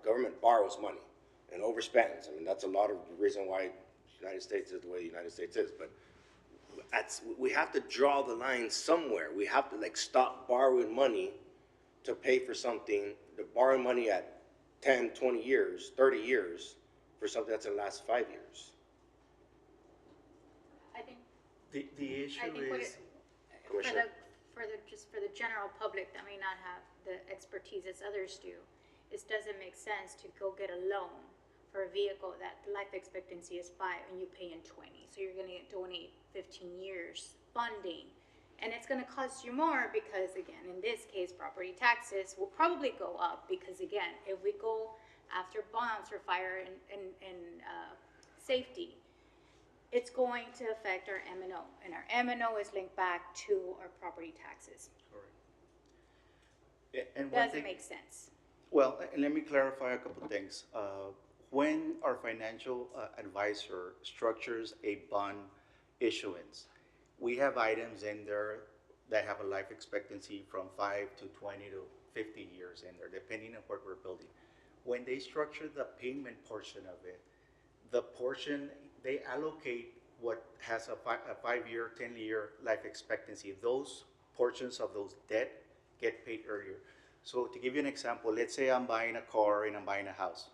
Government borrows money and overspends. I mean, that's a lot of the reason why the United States is the way the United States is, but we have to draw the line somewhere. We have to stop borrowing money to pay for something, to borrow money at 10, 20 years, 30 years for something that's in the last 5 years. I think, the issue is, just for the general public that may not have the expertise as others do, it doesn't make sense to go get a loan for a vehicle that the life expectancy is 5 and you pay in 20. So you're gonna donate 15 years funding. And it's gonna cost you more because, again, in this case, property taxes will probably go up because, again, if we go after bonds for fire and safety, it's going to affect our M&O. And our M&O is linked back to our property taxes. and Doesn't make sense. well, and let me clarify a couple of things. When our financial advisor structures a bond issuance, we have items in there that have a life expectancy from 5 to 20 to 50 years in there, depending on what we're building. When they structure the payment portion of it, the portion, they allocate what has a 5-year, 10-year life expectancy. Those portions of those debt get paid earlier. So to give you an example, let's say I'm buying a car and I'm buying a house.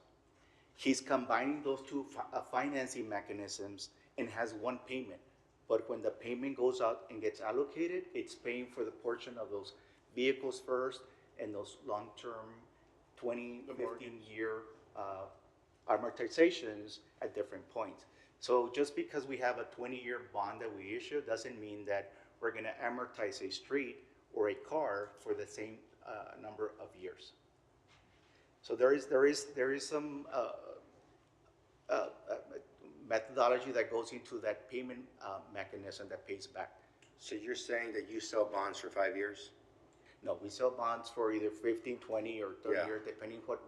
He's combining those two financing mechanisms and has one payment. But when the payment goes out and gets allocated, it's paying for the portion of those vehicles first and those long-term 20, 15-year amortizations at different points. So just because we have a 20-year bond that we issue doesn't mean that we're gonna amortize a street or a car for the same number of years. So there is some methodology that goes into that payment mechanism that pays back. So you're saying that you sell bonds for 5 years? No, we sell bonds for either 15, 20, or 30 Yeah. years, depending what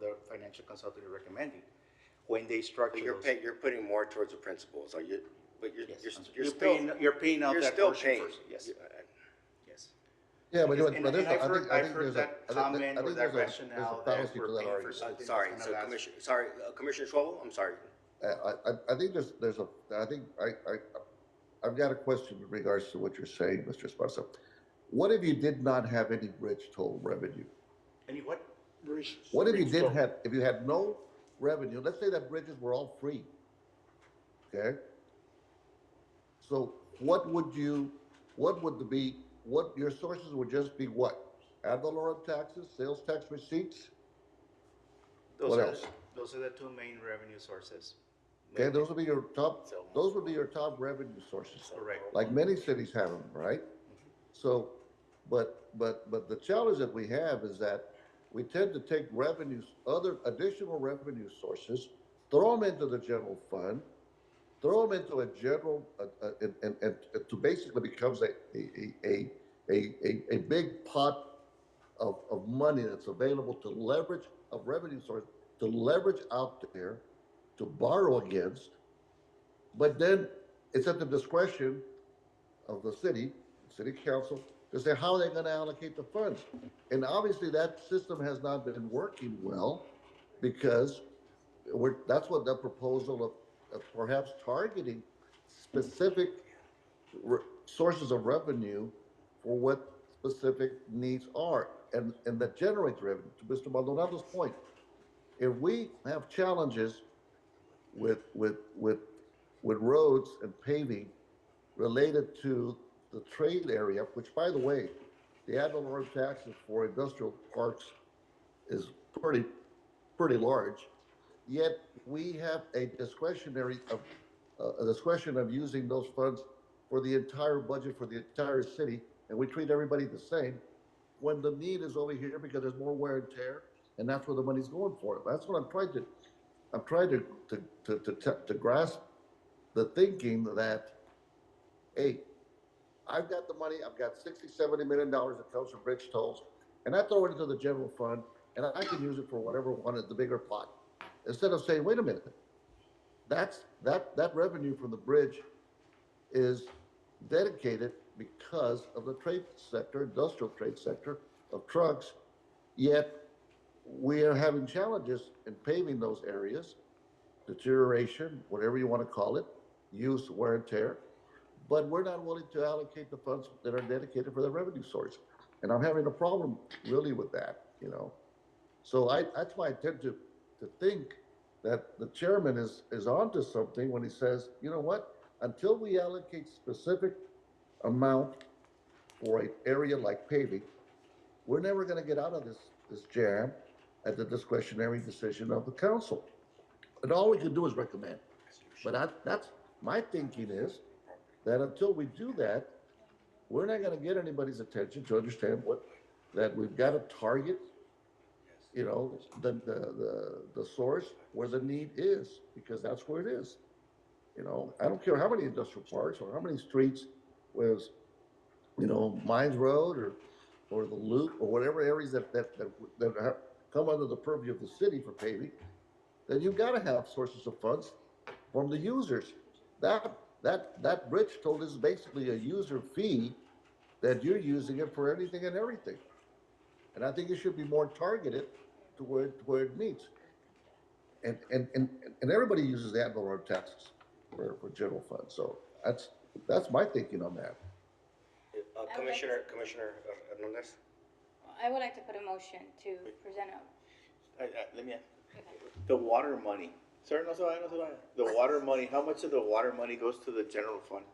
the financial consultant is recommending. When they structure But you're putting more towards the principals, are you? But you're Yes, still you're paying out you're that still portion paying. first. Yes. Yes. Yeah, but, And there's, I've I heard, think, I I've think heard there's a, that comment or that there's a rationale that fallacy we're to that paying for argument. something Sorry, that's so gonna last. Commissioner Schwab, I'm sorry. I think there's a, I think, I've got a question in regards to what you're saying, Mr. Esparza. What if you did not have any bridge toll revenue? Any what? What if you did have, if you had no revenue, let's say that bridges were all free, okay? So what would your sources would just be what? Ad valorem taxes, sales tax receipts? What else? Those are the two main revenue sources. Okay, those would be your top revenue sources. Correct. Like many cities have them, right? So, but the challenge that we have is that we tend to take revenues, other additional revenue sources, throw them into the general fund, throw them into a general, and to basically becomes a big pot of money that's available to leverage, of revenue source, to leverage out there, to borrow against, but then it's at the discretion of the city council, to say how they're gonna allocate the funds. And obviously that system has not been working well, because that's what the proposal of perhaps targeting specific sources of revenue for what specific needs are, and that generates revenue. To Mr. Maldonado's point, if we have challenges with roads and paving related to the trade area, which, by the way, the ad valorem taxes for industrial parks is pretty large, yet we have a discretion of using those funds for the entire budget for the entire city, and we treat everybody the same, when the need is over here because there's more wear and tear, and that's where the money's going for. That's what I'm trying to grasp the thinking that, hey, I've got the money, I've got $60-70 million that comes from bridge tolls, and I throw it into the general fund, and I can use it for whatever one is the bigger pot. Instead of saying, wait a minute, that revenue from the bridge is dedicated because of the trade sector, industrial trade sector of trucks, yet we are having challenges in paving those areas, deterioration, whatever you want to call it, use, wear and tear, but we're not willing to allocate the funds that are dedicated for the revenue source. And I'm having a problem really with that, you know. So that's why I tend to think that the chairman is onto something when he says, you know what, until we allocate specific amount for an area like paving, we're never going to get out of this jam at the discretionary decision of the council. And all we can do is recommend. But that's my thinking is that until we do that, we're not going to get anybody's attention to understand that we've got to target, you know, the source where the need is, because that's where it is. You know, I don't care how many industrial parks or how many streets was, you know, Mines Road or the Loop or whatever areas that come under the purview of the city for paving, then you've got to have sources of funds from the users. That bridge toll is basically a user fee that you're using it for anything and everything. And I think it should be more targeted to where it meets. And everybody uses the ad valorem taxes for general funds. So that's my thinking on that. Commissioner Hernandez? I would like to put a motion to present Let me, the water money, sir, no se vaya, the water money, how much of the water money goes to the general fund?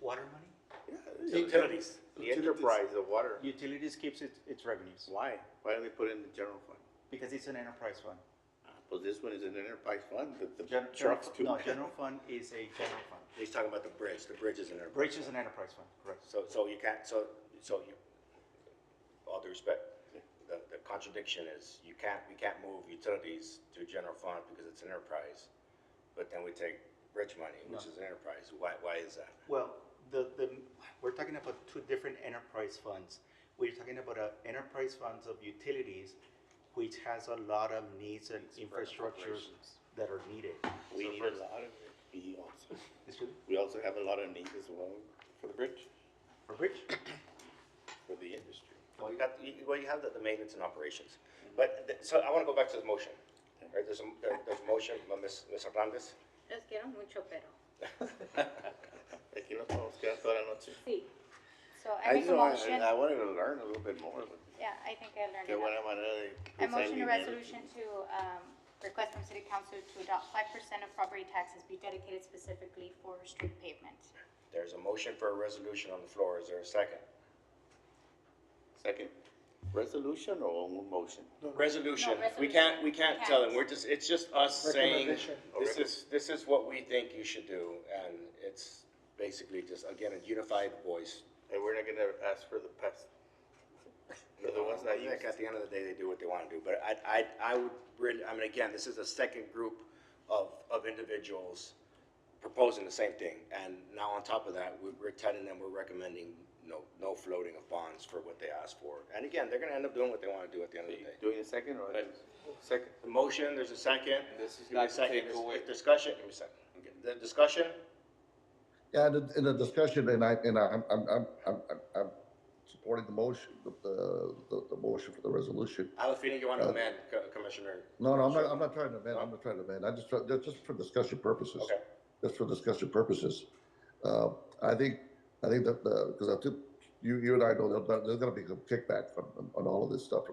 Water money? Yeah. Utilities. The enterprise, the water. Utilities keeps its revenues, Why? Why do they put it in the general fund? because it's an enterprise fund. Well, this one is an enterprise fund, the General trucks too. No, general fund is a general fund. He's talking about the bridge is an enterprise. Bridge is an enterprise fund, correct. So you can't, so you, all due respect, the contradiction is we can't move utilities to general fund because it's an enterprise, but then we take bridge money, which is an enterprise. Why is that? Well, we're talking about two different enterprise funds. We're talking about enterprise funds of utilities, which has a lot of needs and infrastructures that are needed. We need a lot of it. We also have a lot of needs as well for the bridge. For bridge? you got, well, you have the maintenance and operations. But, so I wanna go back to the motion. Right, there's a motion by Ms. Hernandez. Los quiero mucho, pero. Aquí nos vamos a quedar toda la noche. Sí. So I make a motion. I wanted to learn a little bit more. Yeah, I think I learned Qué enough. buena manera de I usar el motion a dinero. resolution to, request from city council to adopt 5% of property taxes be dedicated specifically for street pavement. There's a motion for a resolution on the floor. Is there a second? Second, resolution or motion? Resolution. No, We can't tell them. We're just, it's just us saying, Recommendation. this is what we think you should do. And it's basically just, again, a unified voice. And we're not gonna ask for the past. For the ones that I think at the end of the day, they do what they want to do. But I would really, I mean, again, this is a second group of individuals proposing the same thing. And now on top of that, we're telling them we're recommending no floating of bonds for what they asked for. And again, they're gonna end up doing what they want to do at the end of the day. Doing a second or? Second. The motion, there's a second. This is Give me a not to second. take away. Discussion, give me a second. Okay. The discussion, Yeah, in the discussion, and I'm supporting the motion, the motion for the resolution. I have a feeling you want to amend, Commissioner. No, I'm not trying to amend, I'm not trying to amend, I just for discussion purposes. Okay. Just for discussion purposes. I think that, because I took, you and I know there's gonna be a kickback on all of this stuff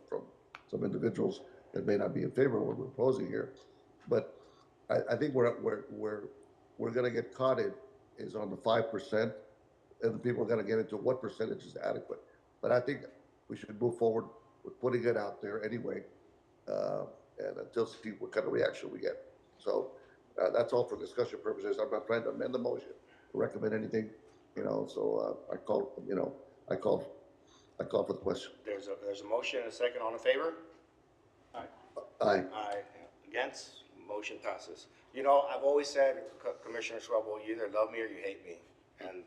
from some individuals that may not be in favor of what we're proposing here. But I think we're gonna get caught in is on the 5%, and the people are gonna get into what percentage is adequate. But I think we should move forward with putting it out there anyway, and until see what kind of reaction we get. So that's all for discussion purposes. I'm not trying to amend the motion, recommend anything, so I call for the question. There's a motion and a second. All in favor? Aye. Aye. Against? Motion passes. I've always said, Commissioner Schwab, you either love me or you hate me. And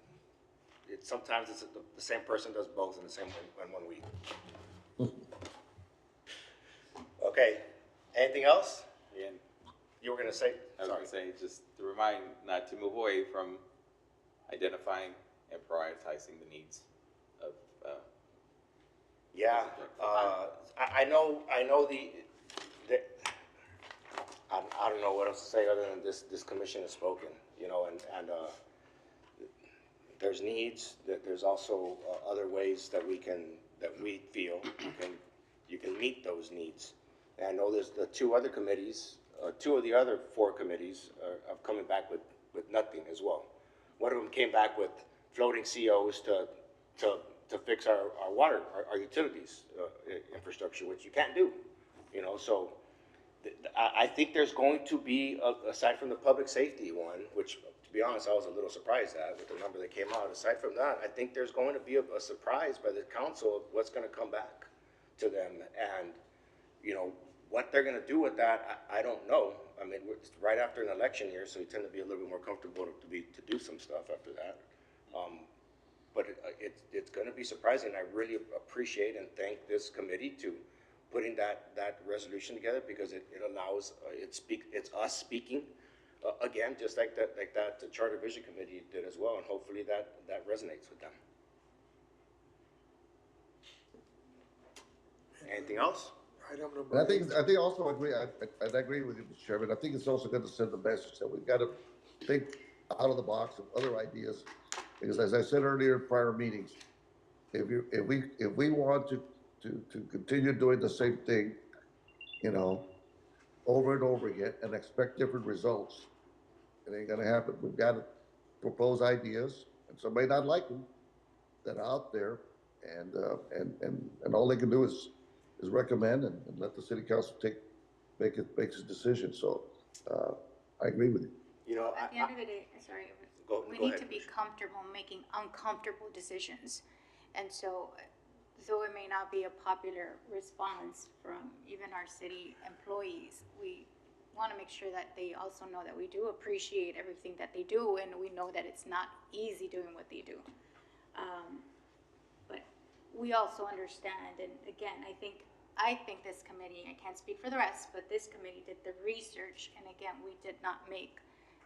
sometimes it's the same person does both in the same in 1 week. Okay, anything else? Again, You were gonna say, I was sorry. gonna say, just to remind not to move away from identifying and prioritizing the needs of, Yeah, I know I don't know what else to say other than this commission has spoken, and there's needs, that there's also other ways that we feel you can meet those needs. And I know there's the two other committees, two of the other four committees are coming back with nothing as well. One of them came back with floating COs to fix our water, our utilities infrastructure, which you can't do, so I think there's going to be, aside from the public safety one, which, to be honest, I was a little surprised at with the number that came out. Aside from that, I think there's going to be a surprise by the council of what's going to come back to them. And, what they're going to do with that, I don't know. I mean, it's right after an election year, so you tend to be a little bit more comfortable to do some stuff after that. But it's going to be surprising. I really appreciate and thank this committee to putting that resolution together, because it allows, it's us speaking, again, just like that the Charter Vision Committee did as well, and hopefully that resonates with them. Anything else? Item And number I think, 8. I think also agree, I agree with you, Mr. Chairman. I think it's also good to send the message that we've got to think out of the box of other ideas. Because as I said earlier in prior meetings, if we want to continue doing the same thing, over and over again and expect different results, it ain't gonna happen. We've got to propose ideas, and some may not like them, that are out there, and all they can do is recommend and let the city council make its decision. So, I agree with you. At the end of the day, sorry, we need to be comfortable making uncomfortable decisions. And so, though it may not be a popular response from even our city employees, we want to make sure that they also know that we do appreciate everything that they do, and we know that it's not easy doing what they do. But we also understand, and again, I think this committee, I can't speak for the rest, but this committee did the research, and again, we did not make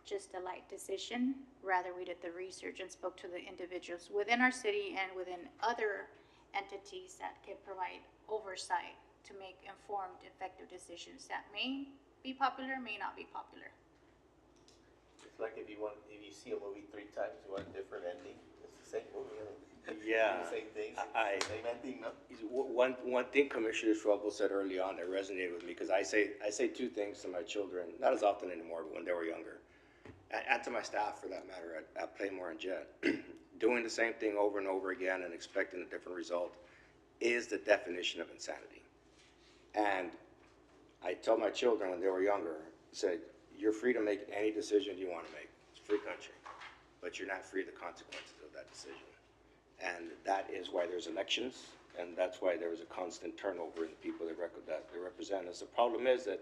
just a light decision. Rather, we did the research and spoke to the individuals within our city and within other entities that can provide oversight to make informed, effective decisions that may be popular, may not be popular. It's like if you see a movie 3 times, you want a different ending. It's the same movie. Yeah. Same thing, I- same ending, no? One thing Commissioner Schwab said early on that resonated with me, because I say two things to my children, not as often anymore, but when they were younger, and to my staff for that matter at Playmore and Jet. Doing the same thing over and over again and expecting a different result is the definition of insanity. And I told my children when they were younger, said, you're free to make any decision you want to make. It's a free country, but you're not free of the consequences of that decision. And that is why there's elections, and that's why there is a constant turnover in the people that represent us. The problem is that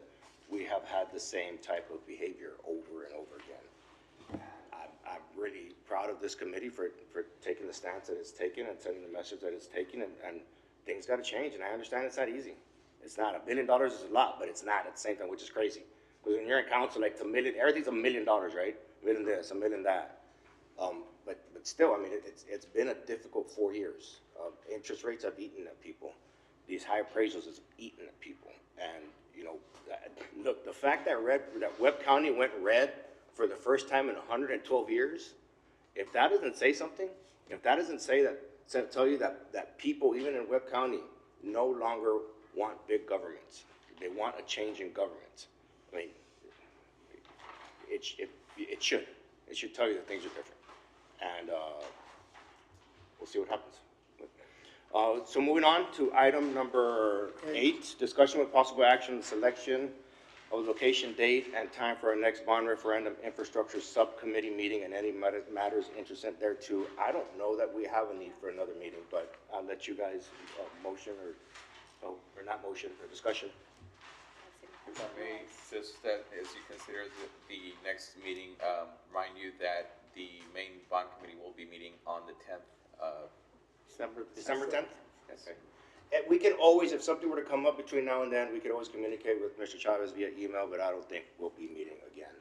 we have had the same type of behavior over and over again. I'm really proud of this committee for taking the stance that it's taken and sending the message that it's taken, and things got to change, and I understand it's not easy. It's not. $1 billion is a lot, but it's not at the same time, which is crazy. Because when you're in council, like, it's $1 million, everything's $1 million, right? $1 million this, $1 million that. But still, I mean, it's been a difficult 4 years. Interest rates have eaten at people. These high appraisals has eaten at people. And, you know, look, the fact that Webb County went red for the first time in 112 years, if that doesn't say something, if that doesn't tell you that people, even in Webb County, no longer want big governments. They want a change in government. I mean, it should. It should tell you that things are different. And we'll see what happens. So moving on to item number 8, discussion with possible action on the selection of location, date, and time for our next bond referendum infrastructure subcommittee meeting and any matters interested thereto. I don't know that we have a need for another meeting, but I'll let you guys motion or not motion, or discussion. If I may, just that as you consider the next meeting, remind you that the main bond committee will be meeting on the 10th of December 10th? Okay. And we can always, if something were to come up between now and then, we could always communicate with Mr. Chavez via email, but I don't think we'll be meeting again.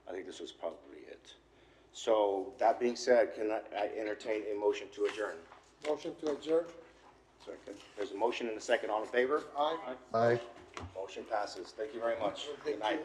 I think this was probably it. So that being said, can I entertain a motion to adjourn? Motion to adjourn. Second. There's a motion and a second. All in favor? Aye. Aye. Motion passes. Thank you very much. Good night.